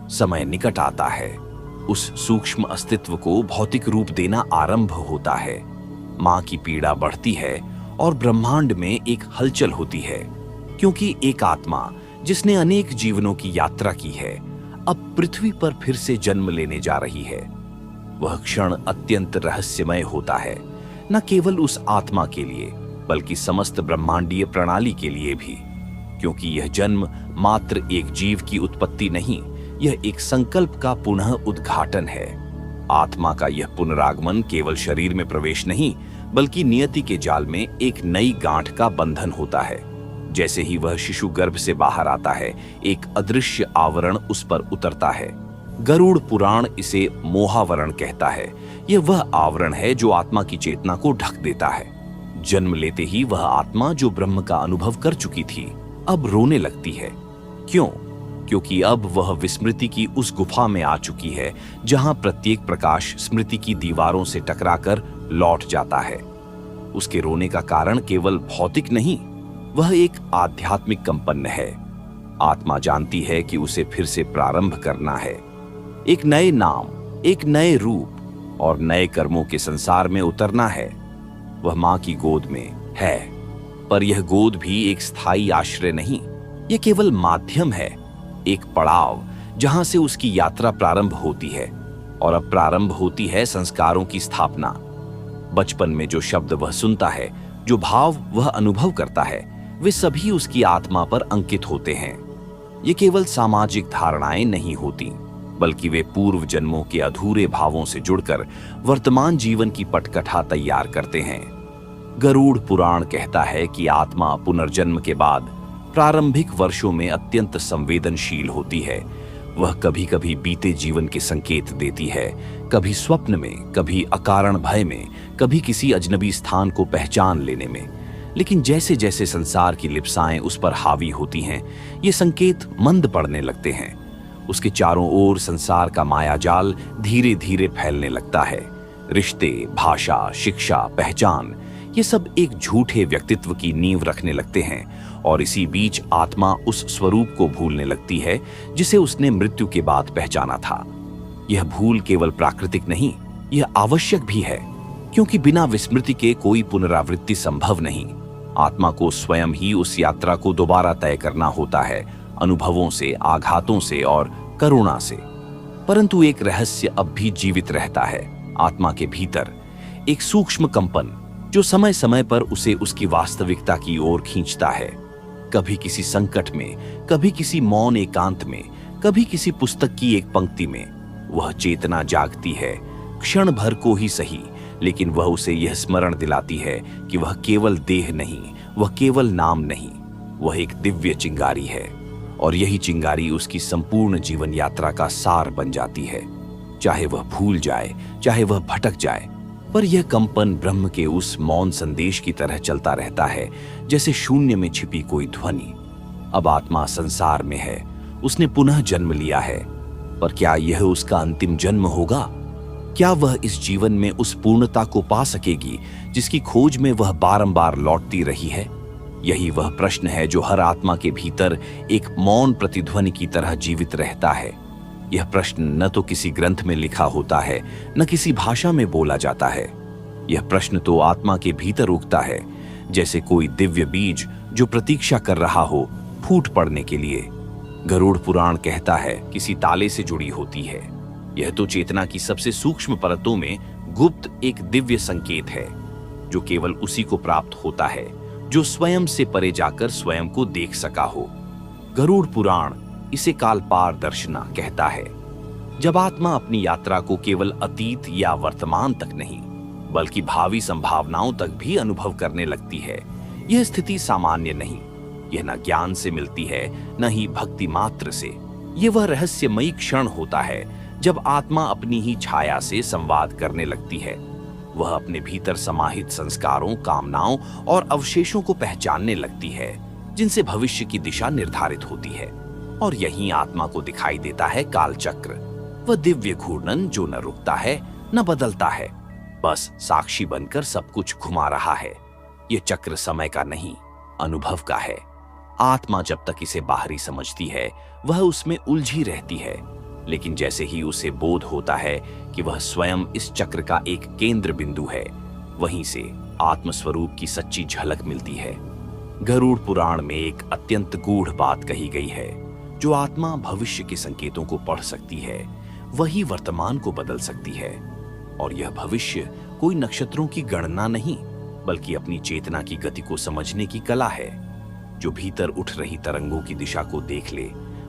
A: समय निकट आता है। उस सूक्ष्म अस्तित्व को भौतिक रूप देना आरंभ होता है। मां की पीड़ा बढ़ती है और ब्रह्मांड में एक हलचल होती है, क्योंकि एक आत्मा जिसने अनेक जीवनों की यात्रा की है, अब पृथ्वी पर फिर से जन्म लेने जा रही है। वह क्षण अत्यंत रहस्यमय होता है, न केवल उस आत्मा के लिए, बल्कि समस्त ब्रह्मांडीय प्रणाली के लिए भी, क्योंकि यह जन्म मात्र एक जीव की उत्पत्ति नहीं, यह एक संकल्प का पुनः उद्घाटन है। आत्मा का यह पुनरागमन केवल शरीर में प्रवेश नहीं, बल्कि नियति के जाल में एक नई गांठ का बंधन होता है। जैसे ही वह शिशु गर्भ से बाहर आता है, एक अदृश्य आवरण उस पर उतरता है। गरुड़ पुराण इसे मोहावरण कहता है। यह वह आवरण है जो आत्मा की चेतना को ढक देता है। जन्म लेते ही वह आत्मा जो ब्रह्म का अनुभव कर चुकी थी, अब रोने लगती है। क्यों? क्योंकि अब वह विस्मृति की उस गुफा में आ चुकी है, जहां प्रत्येक प्रकाश स्मृति की दीवारों से टकराकर लौट जाता है। उसके रोने का कारण केवल भौतिक नहीं, वह एक आध्यात्मिक कंपन है। आत्मा जानती है कि उसे फिर से प्रारंभ करना है, एक नए नाम, एक नए रूप और नए कर्मों के संसार में उतरना है। वह मां की गोद में है, पर यह गोद भी एक स्थायी आश्रय नहीं, यह केवल माध्यम है, एक पड़ाव जहां से उसकी यात्रा प्रारंभ होती है। और अब प्रारंभ होती है संस्कारों की स्थापना। बचपन में जो शब्द वह सुनता है, जो भाव वह अनुभव करता है, वे सभी उसकी आत्मा पर अंकित होते हैं। ये केवल सामाजिक धारणाएं नहीं होती, बल्कि वे पूर्व जन्मों के अधूरे भावों से जुड़कर वर्तमान जीवन की पटकथा तैयार करते हैं। गरुड़ पुराण कहता है कि आत्मा पुनर्जन्म के बाद प्रारंभिक वर्षों में अत्यंत संवेदनशील होती है। वह कभी कभी बीते जीवन के संकेत देती है, कभी स्वप्न में, कभी अकारण भय में, कभी किसी अजनबी स्थान को पहचान लेने में। लेकिन जैसे जैसे संसार की लिप्साएं उस पर हावी होती हैं, ये संकेत मंद पड़ने लगते हैं। उसके चारों ओर संसार का मायाजाल धीरे धीरे फैलने लगता है। रिश्ते, भाषा, शिक्षा, पहचान, ये सब एक झूठे व्यक्तित्व की नींव रखने लगते हैं। और इसी बीच आत्मा उस स्वरूप को भूलने लगती है जिसे उसने मृत्यु के बाद पहचाना था। यह भूल केवल प्राकृतिक नहीं, यह आवश्यक भी है, क्योंकि बिना विस्मृति के कोई पुनरावृत्ति संभव नहीं। आत्मा को स्वयं ही उस यात्रा को दोबारा तय करना होता है, अनुभवों से, आघातों से और करुणा से। परंतु एक रहस्य अब भी जीवित रहता है आत्मा के भीतर, एक सूक्ष्म कंपन जो समय समय पर उसे उसकी वास्तविकता की ओर खींचता है। कभी किसी संकट में, कभी किसी मौन एकांत में, कभी किसी पुस्तक की एक पंक्ति में वह चेतना जागती है, क्षण भर को ही सही, लेकिन वह उसे यह स्मरण दिलाती है कि वह केवल देह नहीं, वह केवल नाम नहीं, वह एक दिव्य चिंगारी है। और यही चिंगारी उसकी संपूर्ण जीवन यात्रा का सार बन जाती है। चाहे वह भूल जाए, चाहे वह भटक जाए, पर यह कंपन ब्रह्म के उस मौन संदेश की तरह चलता रहता है, जैसे शून्य में छिपी कोई ध्वनि। अब आत्मा संसार में है, उसने पुनः जन्म लिया है, पर क्या यह उसका अंतिम जन्म होगा? क्या वह इस जीवन में उस पूर्णता को पा सकेगी जिसकी खोज में वह बारंबार लौटती रही है? यही वह प्रश्न है जो हर आत्मा के भीतर एक मौन प्रतिध्वनि की तरह जीवित रहता है। यह प्रश्न न तो किसी ग्रंथ में लिखा होता है, न किसी भाषा में बोला जाता है। यह प्रश्न तो आत्मा के भीतर उगता है, जैसे कोई दिव्य बीज जो प्रतीक्षा कर रहा हो फूट पड़ने के लिए। गरुड़ पुराण कहता है किसी ताले से जुड़ी होती है। यह तो चेतना की सबसे सूक्ष्म परतों में गुप्त एक दिव्य संकेत है, जो केवल उसी को प्राप्त होता है जो स्वयं से परे जाकर स्वयं को देख सका हो। गरुड़ पुराण इसे कालपार दर्शना कहता है। जब आत्मा अपनी यात्रा को केवल अतीत या वर्तमान तक नहीं, बल्कि भावी संभावनाओं तक भी अनुभव करने लगती है, यह स्थिति सामान्य नहीं। यह न ज्ञान से मिलती है, न ही भक्ति मात्र से। ये वह रहस्यमयी क्षण होता है जब आत्मा अपनी ही छाया से संवाद करने लगती है। वह अपने भीतर समाहित संस्कारों, कामनाओं और अवशेषों को पहचानने लगती है जिनसे भविष्य की दिशा निर्धारित होती है। और यहीं आत्मा को दिखाई देता है कालचक्र, वह दिव्य घूर्णन जो न रुकता है न बदलता है, बस साक्षी बनकर सब कुछ घुमा रहा है। ये चक्र समय का नहीं, अनुभव का है। आत्मा जब तक इसे बाहरी समझती है वह उसमें उलझी रहती है, लेकिन जैसे ही उसे बोध होता है कि वह स्वयं इस चक्र का एक केंद्र बिंदु है, वहीं से आत्मस्वरूप की सच्ची झलक मिलती है। गरुड़ पुराण में एक अत्यंत गूढ़ बात कही गई है, जो आत्मा भविष्य के संकेतों को पढ़ सकती है वही वर्तमान को बदल सकती है। और यह भविष्य कोई नक्षत्रों की गणना नहीं, बल्कि अपनी चेतना की गति को समझने की कला है। जो भीतर उठ रही तरंगों की दिशा को देख ले,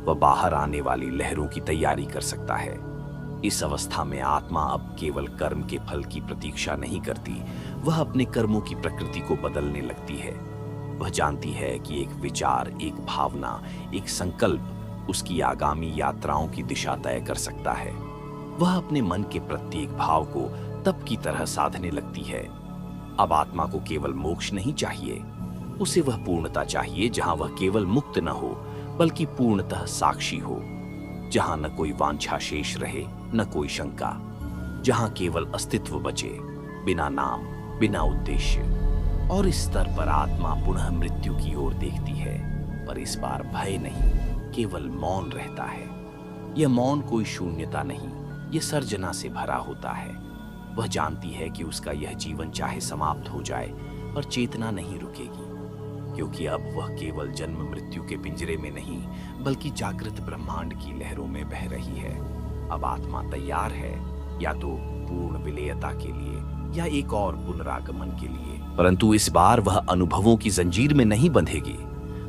A: वह बाहर आने वाली लहरों की तैयारी कर सकता है। इस अवस्था में आत्मा अब केवल कर्म के फल की प्रतीक्षा नहीं करती, वह अपने कर्मों की प्रकृति को बदलने लगती है। वह जानती है कि एक विचार, एक भावना, एक संकल्प उसकी आगामी यात्राओं की दिशा तय कर सकता है। वह अपने मन के प्रत्येक भाव को तप की तरह साधने लगती है। अब आत्मा को केवल मोक्ष नहीं चाहिए, उसे वह पूर्णता चाहिए जहां वह केवल मुक्त न हो बल्कि पूर्णतः साक्षी हो, जहां न कोई वांछा शेष रहे न कोई शंका, जहां केवल अस्तित्व बचे, बिना नाम, बिना उद्देश्य। और इस स्तर पर आत्मा पुनः मृत्यु की ओर देखती है, पर इस बार भय नहीं, केवल मौन रहता है। यह मौन कोई शून्यता नहीं, यह सर्जना से भरा होता है। वह जानती है कि उसका यह जीवन चाहे समाप्त हो जाए पर चेतना नहीं रुकेगी, क्योंकि अब वह केवल जन्म मृत्यु के पिंजरे में नहीं बल्कि जागृत ब्रह्मांड की लहरों में बह रही है। अब आत्मा तैयार है, या तो पूर्ण विलेयता के लिए या एक और पुनरागमन के लिए। परंतु इस बार वह अनुभवों की जंजीर में नहीं बंधेगी।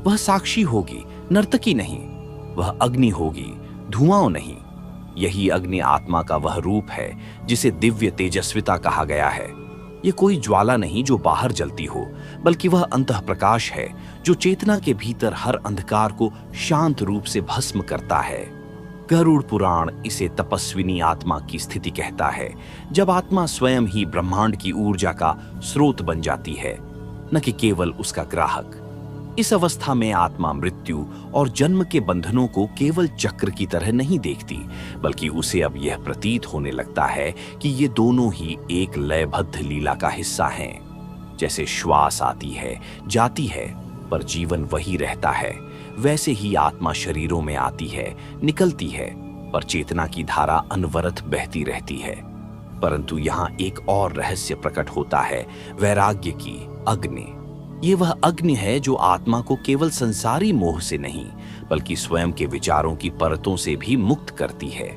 A: वह साक्षी होगी, नर्तकी नहीं। वह अग्नि होगी, धुआं नहीं। यही अग्नि आत्मा का वह रूप है जिसे दिव्य तेजस्विता कहा गया है। यह कोई ज्वाला नहीं जो बाहर जलती हो, बल्कि वह अंतः प्रकाश है जो चेतना के भीतर हर अंधकार को शांत रूप से भस्म करता है। गरुड़ पुराण इसे तपस्विनी आत्मा की स्थिति कहता है, जब आत्मा स्वयं ही ब्रह्मांड की ऊर्जा का स्रोत बन जाती है, न कि केवल उसका ग्राहक। इस अवस्था में आत्मा मृत्यु और जन्म के बंधनों को केवल चक्र की तरह नहीं देखती, बल्कि उसे अब यह प्रतीत होने लगता है कि ये दोनों ही एक लयबद्ध लीला का हिस्सा हैं। जैसे श्वास आती है, जाती है, पर जीवन वही रहता है, वैसे ही आत्मा शरीरों में आती है, निकलती है, पर चेतना की धारा अनवरत बहती रहती है। परंतु यहाँ एक और रहस्य प्रकट होता है, वैराग्य की अग्नि। ये वह अग्नि है जो आत्मा को केवल संसारी मोह से नहीं बल्कि स्वयं के विचारों की परतों से भी मुक्त करती है।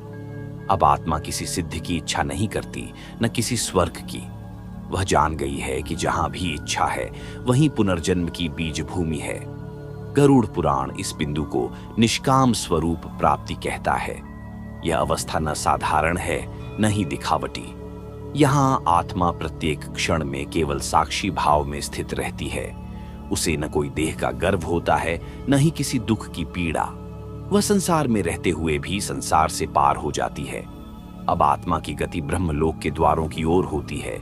A: अब आत्मा किसी सिद्धि की इच्छा नहीं करती, न किसी स्वर्ग की। वह जान गई है कि जहां भी इच्छा है वहीं पुनर्जन्म की बीज भूमि है। गरुड़ पुराण इस बिंदु को निष्काम स्वरूप प्राप्ति कहता है। यह अवस्था न साधारण है न ही दिखावटी। यहाँ आत्मा प्रत्येक क्षण में केवल साक्षी भाव में स्थित रहती है। उसे न कोई देह का गर्व होता है, न ही किसी दुख की पीड़ा। वह संसार में रहते हुए भी संसार से पार हो जाती है। अब आत्मा की गति ब्रह्मलोक के द्वारों की ओर होती है।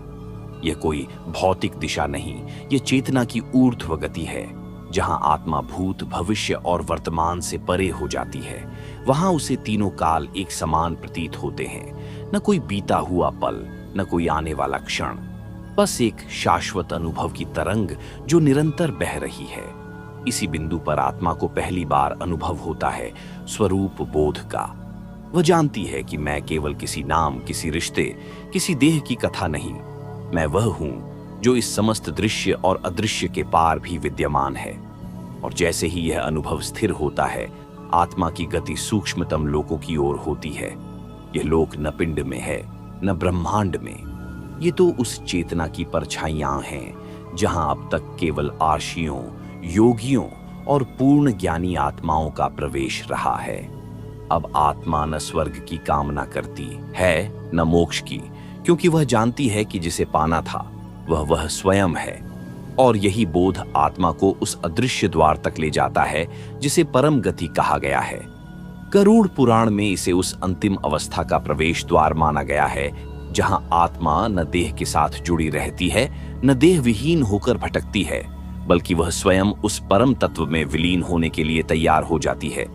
A: यह कोई भौतिक दिशा नहीं, यह चेतना की ऊर्ध्व गति है, जहां आत्मा भूत, भविष्य और वर्तमान से परे हो जाती है। वहां उसे तीनों काल एक समान प्रतीत होते हैं, न कोई बीता हुआ पल, न कोई आने वाला क्षण, बस एक शाश्वत अनुभव की तरंग जो निरंतर बह रही है। इसी बिंदु पर आत्मा को पहली बार अनुभव होता है स्वरूप बोध का। वह जानती है कि मैं केवल किसी नाम, किसी रिश्ते, किसी देह की कथा नहीं, मैं वह हूं जो इस समस्त दृश्य और अदृश्य के पार भी विद्यमान है। और जैसे ही यह अनुभव स्थिर होता है, आत्मा की गति सूक्ष्मतम लोकों की ओर होती है। यह लोक न पिंड में है न ब्रह्मांड में, ये तो उस चेतना की परछाइयां हैं जहां अब तक केवल आर्षियों, योगियों और पूर्ण ज्ञानी आत्माओं का प्रवेश रहा है। अब आत्मा न स्वर्ग की कामना करती है न मोक्ष की, क्योंकि वह जानती है कि जिसे पाना था वह स्वयं है। और यही बोध आत्मा को उस अदृश्य द्वार तक ले जाता है जिसे परम गति कहा गया है। गरुड़ पुराण में इसे उस अंतिम अवस्था का प्रवेश द्वार माना गया है जहां आत्मा न देह के साथ जुड़ी रहती है, न देह विहीन होकर भटकती है, बल्कि वह स्वयं उस परम तत्व में विलीन होने के लिए तैयार हो जाती है।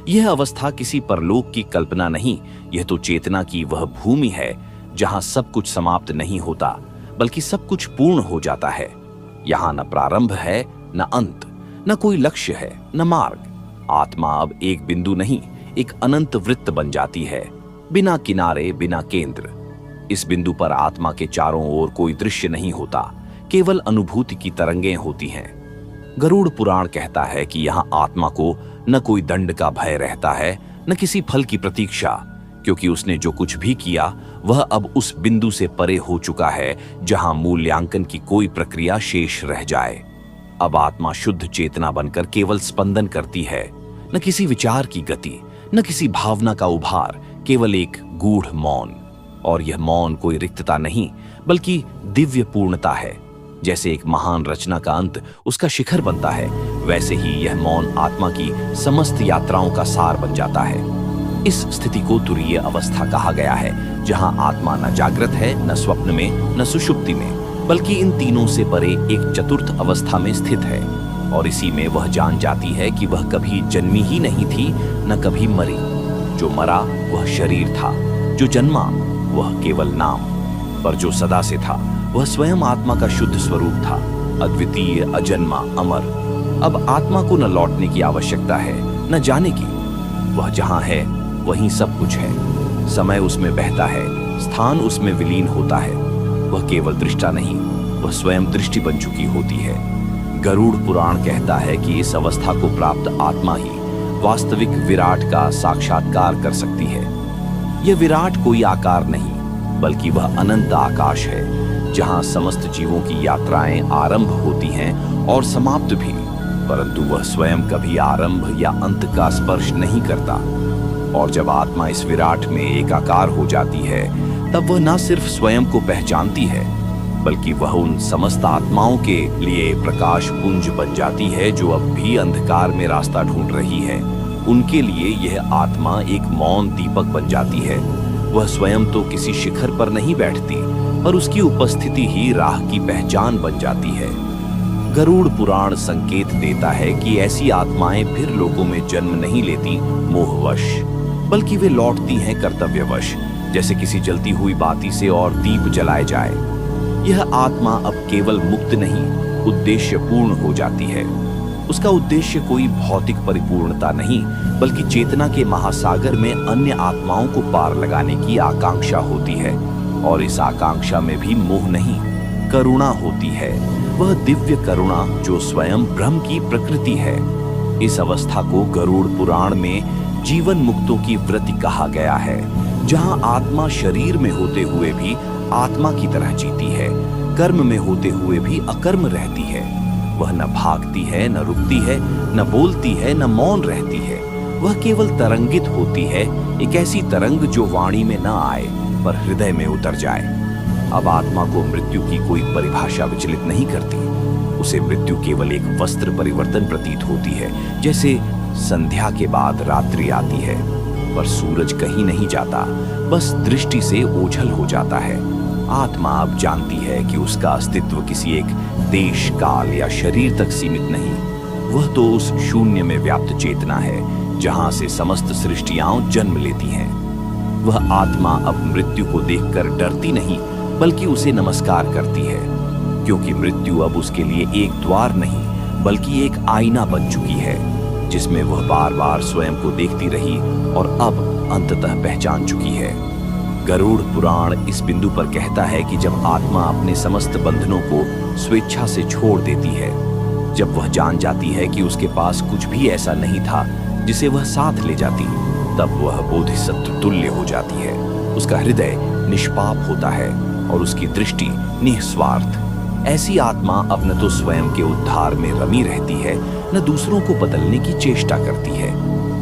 A: यह अवस्था किसी परलोक की कल्पना नहीं, यह तो चेतना की वह भूमि है जहां सब कुछ समाप्त नहीं होता, बल्कि सब कुछ पूर्ण हो जाता है। यहाँ न प्रारंभ है, न अंत, न कोई लक्ष्य है, न मार्ग। आत्मा अब एक बिंदु नहीं, एक अनंत वृत्त बन जाती है, बिना किनारे, बिना केंद्र। इस बिंदु पर आत्मा के चारों ओर कोई दृश्य नहीं होता, केवल अनुभूति की तरंगें होती हैं। गरुड़ पुराण कहता है कि यहाँ आत्मा को न कोई दंड का भय रहता है, न किसी फल की प्रतीक्षा, क्योंकि उसने जो कुछ भी किया वह अब उस बिंदु से परे हो चुका है जहां मूल्यांकन की कोई प्रक्रिया शेष रह जाए। अब आत्मा शुद्ध चेतना बनकर केवल स्पंदन करती है, न किसी विचार की गति, न किसी भावना का उभार, केवल एक गूढ़ मौन। और यह मौन कोई रिक्तता नहीं, बल्कि दिव्य पूर्णता है। जैसे एक महान रचना का अंत उसका शिखर बनता है, वैसे ही यह मौन आत्मा की समस्त यात्राओं का सार बन जाता है। इस स्थिति को तुरीय अवस्था कहा गया है, जहां आत्मा न जागृत है, न स्वप्न में, न सुषुप्ति में, बल्कि इन तीनों से परे एक चतुर्थ अवस्था में स्थित है। और इसी में वह जान जाती है कि वह कभी जन्मी ही नहीं थी, न कभी मरी। जो मरा वह शरीर था, जो जन्मा वह केवल नाम, पर जो सदा से था वह स्वयं आत्मा का शुद्ध स्वरूप था, अद्वितीय, अजन्मा, अमर। अब आत्मा को न लौटने की आवश्यकता है, न जाने की। वह जहां है वहीं सब कुछ है। समय उसमें बहता है, स्थान उसमें विलीन होता है। वह केवल दृष्टा नहीं, वह स्वयं दृष्टि बन चुकी होती है। गरुड़ पुराण कहता है कि इस अवस्था को प्राप्त आत्मा ही वास्तविक विराट का साक्षात्कार कर सकती है। यह विराट कोई आकार नहीं, बल्कि वह अनंत आकाश है, जहां समस्त जीवों की यात्राएं आरंभ होती हैं और समाप्त भी, परंतु वह स्वयं कभी आरंभ या अंत का स्पर्श नहीं करता। और जब आत्मा इस विराट में एकाकार हो जाती है, तब वह न सिर्फ स्वयं को पहचानती है, बल्कि वह उन समस्त आत्माओं के लिए प्रकाश पुंज बन जाती है जो अब भी अंधकार में रास्ता ढूंढ रही है। उनके लिए यह आत्मा एक मौन दीपक बन जाती है। वह स्वयं तो किसी शिखर पर नहीं बैठती, पर उसकी उपस्थिति ही राह की पहचान बन जाती है। गरुड़ पुराण संकेत देता है कि ऐसी आत्माएं फिर लोगों में जन्म नहीं लेती मोहवश, बल्कि वे लौटती हैं कर्तव्यवश, जैसे किसी जलती हुई बाती से और दीप जलाए जाए। यह आत्मा अब केवल मुक्त नहीं, उद्देश्य पूर्ण हो जाती है। उसका उद्देश्य कोई भौतिक परिपूर्णता नहीं, बल्कि चेतना के महासागर में अन्य आत्माओं को पार लगाने की आकांक्षा होती है। और इस आकांक्षा में भी मोह नहीं, करुणा होती है। वह दिव्य करुणा जो स्वयं ब्रह्म की प्रकृति है। इस अवस्था को गरुड़ पुराण में जीवन मुक्तों की वृत्ति कहा गया है, जहां आत्मा शरीर में होते हुए भी आत्मा की तरह जीती है, कर्म में होते हुए भी अकर्म रहती है। वह न भागती है, न रुकती है, न बोलती है, न मौन रहती है। वह केवल तरंगित होती है, एक ऐसी तरंग जो वाणी में न आए पर हृदय में उतर जाए। अब आत्मा को मृत्यु की कोई परिभाषा विचलित नहीं करती। उसे मृत्यु केवल एक वस्त्र परिवर्तन प्रतीत होती है, जैसे संध्या के बाद रात्रि आती है, पर सूरज कहीं नहीं जाता, बस दृष्टि से ओझल हो जाता है। आत्मा अब जानती है कि उसका अस्तित्व किसी एक देश, काल या शरीर तक सीमित नहीं। वह तो उस शून्य में व्याप्त चेतना है, जहां से समस्त सृष्टियां जन्म लेती हैं। वह आत्मा अब मृत्यु को देखकर डरती नहीं, बल्कि उसे नमस्कार करती है, क्योंकि मृत्यु अब उसके लिए एक द्वार नहीं, बल्कि एक आईना बन चुकी है, जिसमें वह बार बार स्वयं को देखती रही और अब अंततः पहचान चुकी है। गरुड़ पुराण इस बिंदु पर कहता है कि जब आत्मा अपने समस्त बंधनों को स्वेच्छा से छोड़ देती है, जब वह जान जाती है कि उसके पास कुछ भी ऐसा नहीं था जिसे वह साथ ले जाती, तब वह बोधिसत्व तुल्य हो जाती है। उसका हृदय निष्पाप होता है और उसकी दृष्टि निस्वार्थ। ऐसी आत्मा अब न तो स्वयं के उद्धार में रमी रहती है, न दूसरों को बदलने की चेष्टा करती है।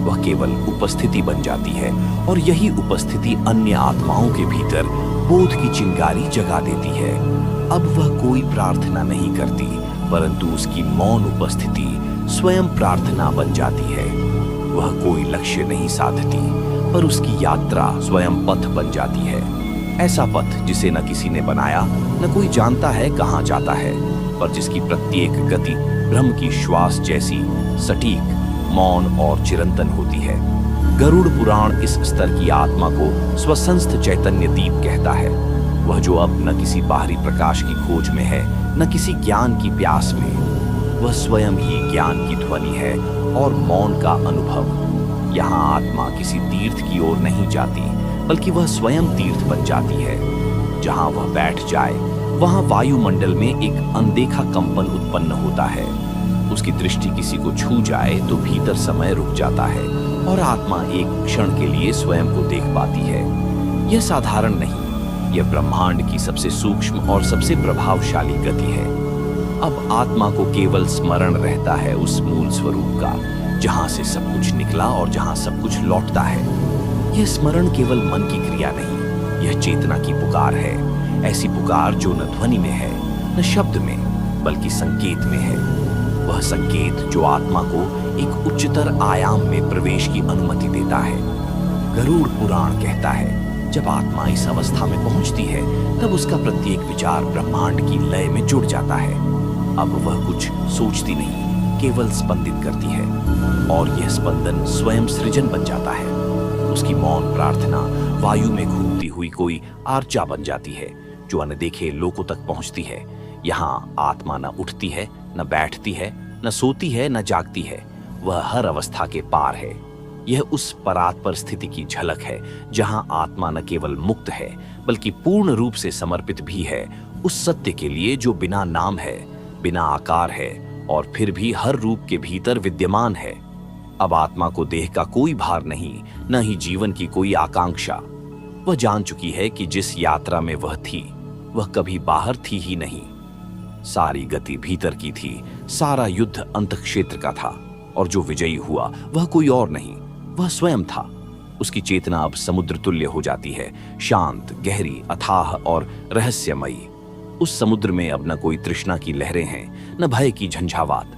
A: वह केवल उपस्थिति बन जाती है, और यही उपस्थिति अन्य आत्माओं के भीतर बोध की चिंगारी जगा देती है। अब वह कोई प्रार्थना नहीं करती, परंतु उसकी मौन उपस्थिति स्वयं प्रार्थना बन जाती है। वह कोई लक्ष्य नहीं साधती, पर उसकी यात्रा स्वयं पथ बन जाती है। ऐसा पथ जिसे न किसी ने बनाया, न कोई जानता है कहाँ जाता है, पर जिसकी प्रत्येक गति ब्रह्म की श्वास जैसी सटीक, मौन और चिरंतन होती है। गरुड़ पुराण इस स्तर की आत्मा को स्वसंस्थ चैतन्य दीप कहता है। वह जो अब न किसी बाहरी प्रकाश की खोज में है, न किसी ज्ञान की प्यास में। वह स्वयं ही ज्ञान की ध्वनि है और मौन का अनुभव। यहाँ आत्मा किसी तीर्थ की ओर नहीं जाती, बल्कि वह स्वयं तीर्थ बन जाती है। जहाँ वह बैठ जाए, वहाँ वायुमंडल में एक अनदेखा कंपन उत्पन्न होता है। उसकी दृष्टि किसी को छू जाए तो भीतर समय रुक जाता है और आत्मा एक क्षण के लिए स्वयं को देख पाती है। यह साधारण नहीं, यह ब्रह्मांड की सबसे सूक्ष्म और सबसे प्रभावशाली गति है। अब आत्मा को केवल स्मरण रहता है उस मूल स्वरूप का, जहां से सब कुछ निकला और जहां सब कुछ लौटता है। यह स्मरण केवल मन की क्रिया नहीं, यह चेतना की पुकार है। ऐसी पुकार जो न ध्वनि में है, न शब्द में, बल्कि संकेत में है। वह संकेत जो आत्मा को एक उच्चतर आयाम में प्रवेश की अनुमति देता है। गरुड़ पुराण कहता है, जब आत्मा इस अवस्था में पहुंचती है, तब उसका प्रत्येक विचार ब्रह्मांड की लय में जुड़ जाता है। अब वह कुछ सोचती नहीं, केवल स्पंदित करती है, और यह स्पंदन स्वयं सृजन बन जाता है। उसकी मौन प्रार्थना वायु में घूमती हुई कोई आर्चा बन जाती है, जो अनदेखे लोकों तक पहुंचती है। यहाँ आत्मा न उठती है, न बैठती है, न सोती है, न जागती है। वह हर अवस्था के पार है। यह उस परात्पर स्थिति की झलक है, जहां आत्मा न केवल मुक्त है, बल्कि पूर्ण रूप से समर्पित भी है उस सत्य के लिए जो बिना नाम है, बिना आकार है, और फिर भी हर रूप के भीतर विद्यमान है। अब आत्मा को देह का कोई भार नहीं, न ही जीवन की कोई आकांक्षा। वह जान चुकी है कि जिस यात्रा में वह थी, वह कभी बाहर थी ही नहीं। सारी गति भीतर की थी, सारा युद्ध अंतःक्षेत्र का था, और जो विजयी हुआ वह कोई और नहीं, वह स्वयं था। उसकी चेतना अब समुद्र तुल्य हो जाती है, शांत, गहरी, अथाह और रहस्यमयी। उस समुद्र में अब न कोई तृष्णा की लहरें हैं, न भय की झंझावात।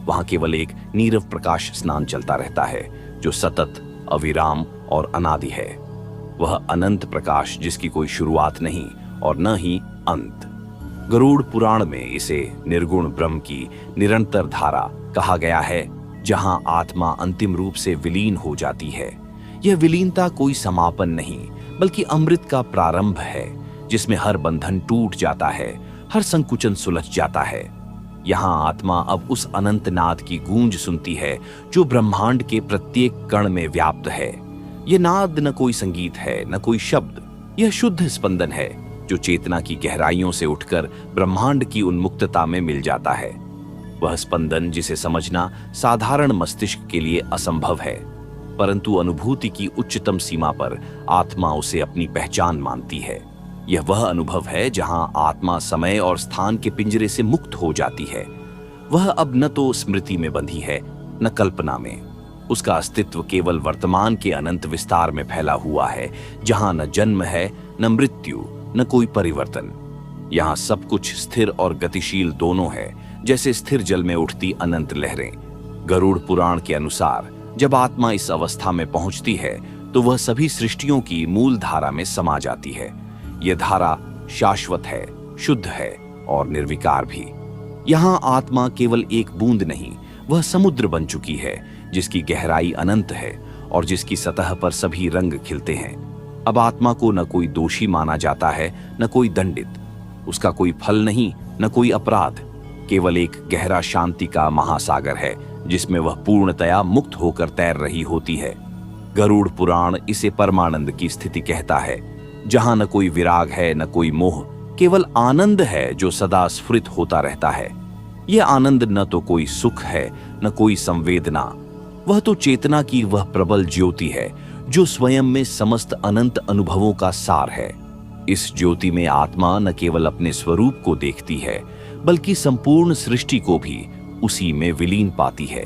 A: वहां केवल एक नीरव प्रकाश स्नान चलता रहता है, जो सतत, अविराम और अनादि है। वह अनंत प्रकाश जिसकी कोई शुरुआत नहीं और न ही अंत। गरुड़ पुराण में इसे निर्गुण ब्रह्म की निरंतर धारा कहा गया है, जहां आत्मा अंतिम रूप से विलीन हो जाती है। यह विलीनता कोई समापन नहीं, बल्कि अमृत का प्रारंभ है, जिसमें हर बंधन टूट जाता है, हर संकुचन सुलझ जाता है। यहाँ आत्मा अब उस अनंत नाद की गूंज सुनती है, जो ब्रह्मांड के प्रत्येक कण में व्याप्त है। यह नाद न कोई संगीत है, न कोई शब्द, यह शुद्ध स्पंदन है, जो चेतना की गहराइयों से उठकर ब्रह्मांड की उन्मुक्तता में मिल जाता है। वह स्पंदन जिसे समझना साधारण मस्तिष्क के लिए असंभव है, परंतु अनुभूति की उच्चतम सीमा पर आत्मा उसे अपनी पहचान मानती है। यह वह अनुभव है जहां आत्मा समय और स्थान के पिंजरे से मुक्त हो जाती है। वह अब न तो स्मृति में बंधी है, न कल्पना में। उसका अस्तित्व केवल वर्तमान के अनंत विस्तार में फैला हुआ है, जहां न जन्म है, न मृत्यु, न कोई परिवर्तन। यहाँ सब कुछ स्थिर और गतिशील दोनों है, जैसे स्थिर जल में उठती अनंत लहरें। गरुड़ पुराण के अनुसार जब आत्मा इस अवस्था में पहुंचती है, तो वह सभी सृष्टियों की मूल धारा में समा जाती है। यह धारा शाश्वत है, शुद्ध है और निर्विकार भी। यहाँ आत्मा केवल एक बूंद नहीं, वह समुद्र बन चुकी है, जिसकी गहराई अनंत है और जिसकी सतह पर सभी रंग खिलते हैं। अब आत्मा को न कोई दोषी माना जाता है, न कोई दंडित। उसका कोई फल नहीं, न कोई अपराध, केवल एक गहरा शांति का महासागर है, जिसमें वह पूर्णतया मुक्त होकर तैर रही होती है। गरुड़ पुराण इसे परमानंद की स्थिति कहता है, जहां न कोई विराग है, न कोई मोह, केवल आनंद है जो सदा स्फुरित होता रहता है। यह आनंद न तो कोई सुख है, न कोई संवेदना, वह तो चेतना की वह प्रबल ज्योति है, जो स्वयं में समस्त अनंत अनुभवों का सार है। इस ज्योति में आत्मा न केवल अपने स्वरूप को देखती है, बल्कि संपूर्ण सृष्टि को भी उसी में विलीन पाती है।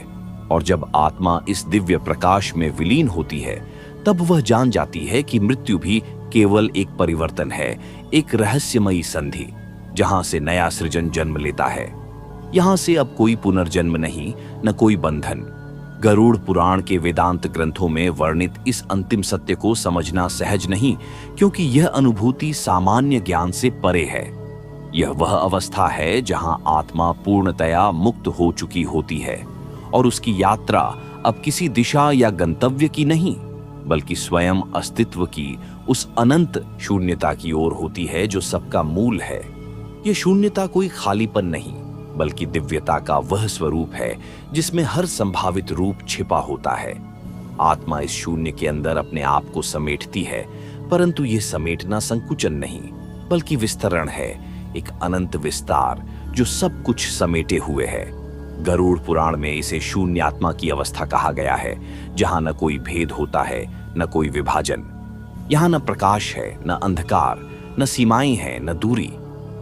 A: और जब आत्मा इस दिव्य प्रकाश में विलीन होती है, तब वह जान जाती है कि मृत्यु भी केवल एक परिवर्तन है, एक रहस्यमयी संधि, जहां से नया सृजन जन्म लेता है। यहां से अब कोई पुनर्जन्म नहीं, न कोई बंधन। गरुड़ पुराण के वेदांत ग्रंथों में वर्णित इस अंतिम सत्य को समझना सहज नहीं, क्योंकि यह अनुभूति सामान्य ज्ञान से परे है। यह वह अवस्था है जहां आत्मा पूर्णतया मुक्त हो चुकी होती है और उसकी यात्रा अब किसी दिशा या गंतव्य की नहीं, बल्कि स्वयं अस्तित्व की उस अनंत शून्यता की ओर होती है जो सबका मूल है। यह शून्यता कोई खालीपन नहीं, बल्कि दिव्यता का वह स्वरूप है जिसमें हर संभावित रूप छिपा होता है। आत्मा इस शून्य के अंदर अपने आप को समेटती है, परंतु यह समेटना संकुचन नहीं, बल्कि विस्तरण है, एक अनंत विस्तार जो सब कुछ समेटे हुए है। गरुड़ पुराण में इसे शून्य आत्मा की अवस्था कहा गया है, जहां न कोई भेद होता है, न कोई विभाजन। यहां न प्रकाश है, न अंधकार, न सीमाएं हैं, न दूरी।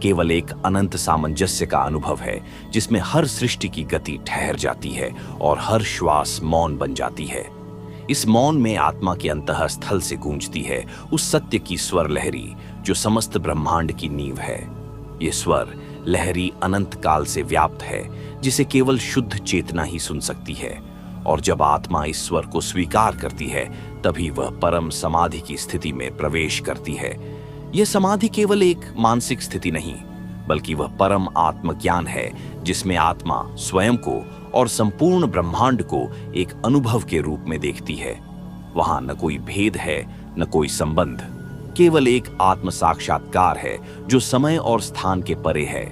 A: केवल एक अनंत सामंजस्य का अनुभव है, जिसमें हर सृष्टि की गति ठहर जाती है और हर श्वास मौन बन जाती है। इस मौन में आत्मा के अंतःस्थल से गूंजती है उस सत्य की स्वर लहरी जो समस्त ब्रह्मांड की नींव है। ये स्वर लहरी अनंत काल से व्याप्त है, जिसे केवल शुद्ध चेतना ही सुन सकती है। और जब आत्मा इस स्वर को स्वीकार करती है, तभी वह परम समाधि की स्थिति में प्रवेश करती है। यह समाधि केवल एक मानसिक स्थिति नहीं, बल्कि वह परम आत्मज्ञान है जिसमें आत्मा स्वयं को और संपूर्ण ब्रह्मांड को एक अनुभव के रूप में देखती है। वहां न कोई भेद है, न कोई संबंध, केवल एक आत्म साक्षात्कार है जो समय और स्थान के परे है।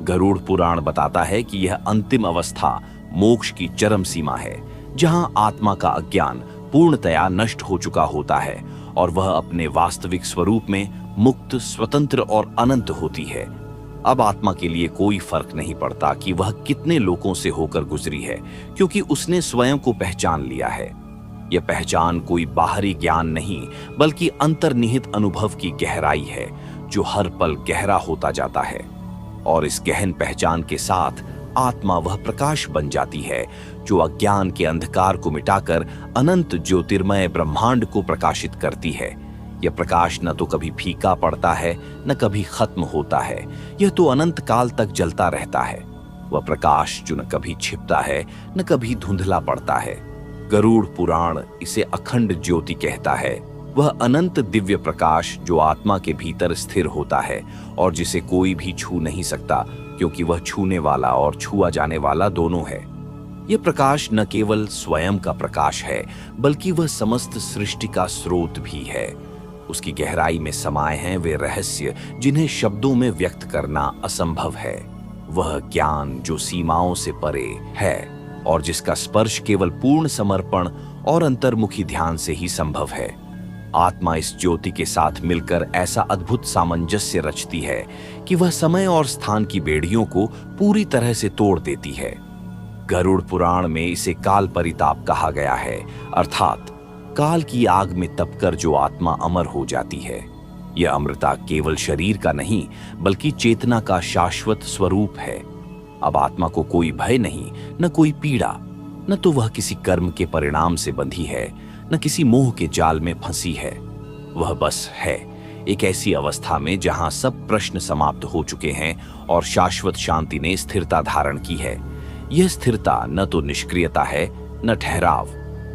A: गरुड़ पुराण बताता है कि यह अंतिम अवस्था मोक्ष की चरम सीमा है, जहां आत्मा का अज्ञान पूर्णतया नष्ट हो चुका होता है और वह अपने वास्तविक स्वरूप में मुक्त, स्वतंत्र और अनंत होती है। अब आत्मा के लिए कोई फर्क नहीं पड़ता कि वह कितने लोगों से होकर गुजरी है, क्योंकि उसने स्वयं को पहचान लिया है। यह पहचान कोई बाहरी ज्ञान नहीं, बल्कि अंतर्निहित अनुभव की गहराई है जो हर पल गहरा होता जाता है। और इस गहन पहचान के साथ आत्मा वह प्रकाश बन जाती है जो अज्ञान के अंधकार को मिटाकर अनंत ज्योतिर्मय ब्रह्मांड को प्रकाशित करती है। यह प्रकाश न तो कभी फीका पड़ता है, न कभी खत्म होता है। यह तो अनंत काल तक जलता रहता है। वह प्रकाश जो न कभी छिपता है, न कभी धुंधला पड़ता है। गरुड़ पुराण इसे अखंड ज्योति कहता है। वह अनंत दिव्य प्रकाश जो आत्मा के भीतर स्थिर होता है और जिसे कोई भी छू नहीं सकता, क्योंकि वह छूने वाला और छुआ जाने वाला दोनों है। यह प्रकाश न केवल स्वयं का प्रकाश है, बल्कि वह समस्त सृष्टि का स्रोत भी है। उसकी गहराई में समाये हैं वे रहस्य जिन्हें शब्दों में व्यक्त करना असंभव है। वह ज्ञान जो सीमाओं से परे है और जिसका स्पर्श केवल पूर्ण समर्पण और अंतर्मुखी ध्यान से ही संभव है। आत्मा इस ज्योति के साथ मिलकर ऐसा अद्भुत सामंजस्य रचती है कि वह समय और स्थान की बेड़ियों को पूरी तरह से तोड़ देती है। गरुड़ पुराण में इसे काल परिताप कहा गया है, अर्थात काल की आग में तपकर जो आत्मा अमर हो जाती है। यह अमरता केवल शरीर का नहीं, बल्कि चेतना का शाश्वत स्वरूप है। अब आत्मा को कोई भय नहीं, न कोई पीड़ा, न तो वह किसी कर्म के परिणाम से बंधी है, न किसी मोह के जाल में फंसी है। वह बस है, एक ऐसी अवस्था में जहां सब प्रश्न समाप्त हो चुके हैं और शाश्वत शांति ने स्थिरता धारण की है। यह स्थिरता न तो निष्क्रियता है, न ठहराव।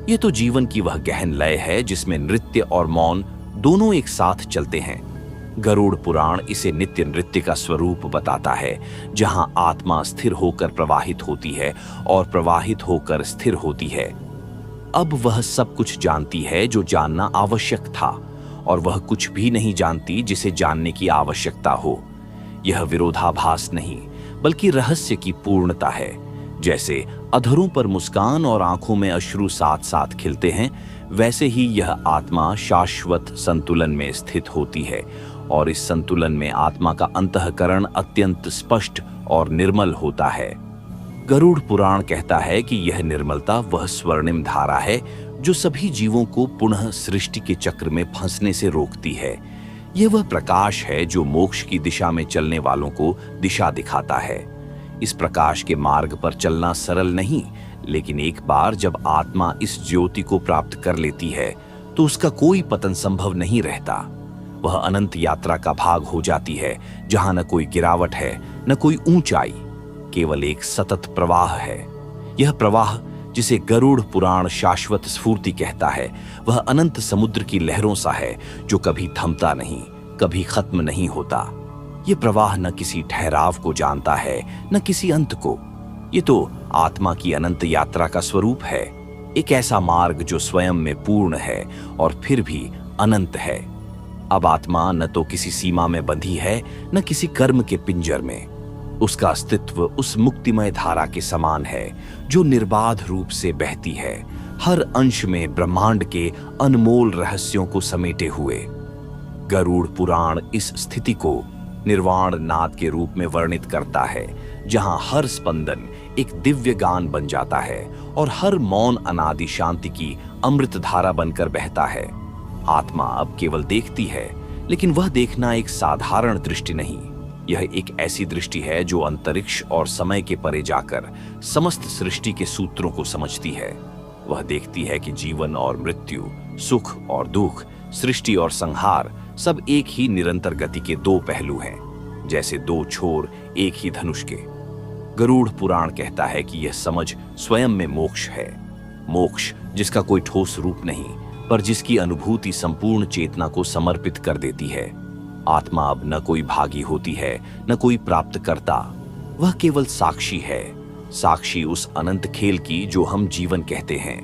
A: यह तो जीवन की वह गहन लय है जिसमें नृत्य और मौन दोनों एक साथ चलते हैं। गरुड़ पुराण इसे नित्य नृत्य का स्वरूप बताता है, जहां आत्मा स्थिर होकर प्रवाहित होती है और प्रवाहित होकर स्थिर होती है। अब वह सब कुछ जानती है जो जानना आवश्यक था, और वह कुछ भी नहीं जानती जिसे जानने की आवश्यकता हो। यह विरोधाभास नहीं, बल्कि रहस्य की पूर्णता है। जैसे अधरों पर मुस्कान और आंखों में अश्रु साथ साथ खिलते हैं, वैसे ही यह आत्मा शाश्वत संतुलन में स्थित होती है, और इस संतुलन में आत्मा का अंतःकरण अत्यंत स्पष्ट और निर्मल होता है। गरुड़ पुराण कहता है कि यह निर्मलता वह स्वर्णिम धारा है जो सभी जीवों को पुनः सृष्टि के चक्र में फंसने से रोकती है। यह वह प्रकाश है जो मोक्ष की दिशा में चलने वालों को दिशा दिखाता है। इस प्रकाश के मार्ग पर चलना सरल नहीं, लेकिन एक बार जब आत्मा इस ज्योति को प्राप्त कर लेती है तो उसका कोई पतन संभव नहीं रहता। वह अनंत यात्रा का भाग हो जाती है, जहां न कोई गिरावट है, न कोई ऊंचाई, केवल एक सतत प्रवाह है। यह प्रवाह जिसे गरुड़ पुराण शाश्वत स्फूर्ति कहता है, वह अनंत समुद्र की लहरों सा है जो कभी थमता नहीं, कभी खत्म नहीं होता। ये प्रवाह न किसी ठहराव को जानता है, न किसी अंत को। ये तो आत्मा की अनंत यात्रा का स्वरूप है, एक ऐसा मार्ग जो स्वयं में पूर्ण है और फिर भी अनंत है। अब आत्मा न तो किसी सीमा में बंधी है, न किसी कर्म के पिंजर में। उसका अस्तित्व उस मुक्तिमय धारा के समान है जो निर्बाध रूप से बहती है, हर अंश में ब्रह्मांड के अनमोल रहस्यों को समेटे हुए। गरुड़ पुराण इस स्थिति को निर्वाण नाद के रूप में वर्णित करता है, जहां हर स्पंदन एक दिव्य गान बन जाता है और हर मौन अनादि शांति की अमृत धारा बनकर बहता है। आत्मा अब केवल देखती है, लेकिन वह देखना एक साधारण दृष्टि नहीं, यह एक ऐसी दृष्टि है जो अंतरिक्ष और समय के परे जाकर समस्त सृष्टि के सूत्रों को समझती है। वह देखती है कि जीवन और मृत्यु, सुख और दुख, सृष्टि और संहार सब एक ही निरंतर गति के दो पहलू हैं, जैसे दो छोर एक ही धनुष के। गरुड़ पुराण कहता है कि यह समझ स्वयं में मोक्ष है, मोक्ष जिसका कोई ठोस रूप नहीं, पर जिसकी अनुभूति संपूर्ण चेतना को समर्पित कर देती है। आत्मा अब न कोई भागी होती है, न कोई प्राप्त करता, वह केवल साक्षी है, साक्षी उस अनंत खेल की जो हम जीवन कहते हैं।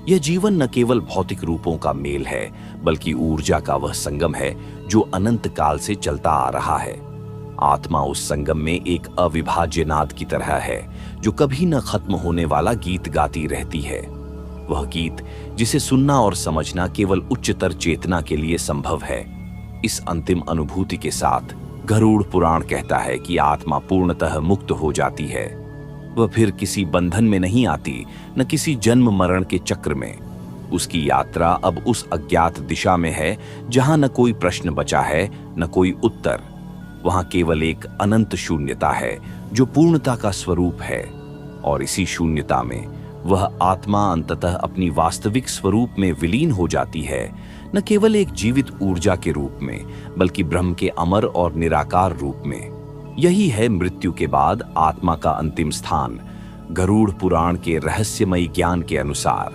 A: यह जीवन न केवल भौतिक रूपों का मेल है, बल्कि ऊर्जा का वह संगम है जो अनंत काल से चलता आ रहा है। आत्मा उस संगम में एक अविभाज्य नाद की तरह है जो कभी न खत्म होने वाला गीत गाती रहती है। वह गीत जिसे सुनना और समझना केवल उच्चतर चेतना के लिए संभव है। इस अंतिम अनुभूति के साथ गरुड़ पुराण कहता है कि आत्मा पूर्णतः मुक्त हो जाती है। वह फिर किसी बंधन में नहीं आती, न किसी जन्म मरण के चक्र में। उसकी यात्रा अब उस अज्ञात दिशा में है जहां न कोई प्रश्न बचा है, न कोई उत्तर। वहां केवल एक अनंत शून्यता है जो पूर्णता का स्वरूप है, और इसी शून्यता में वह आत्मा अंततः अपनी वास्तविक स्वरूप में विलीन हो जाती है, न केवल एक जीवित ऊर्जा के रूप में, बल्कि ब्रह्म के अमर और निराकार रूप में। यही है मृत्यु के बाद आत्मा का अंतिम स्थान, गरुड़ पुराण के रहस्यमयी ज्ञान के अनुसार।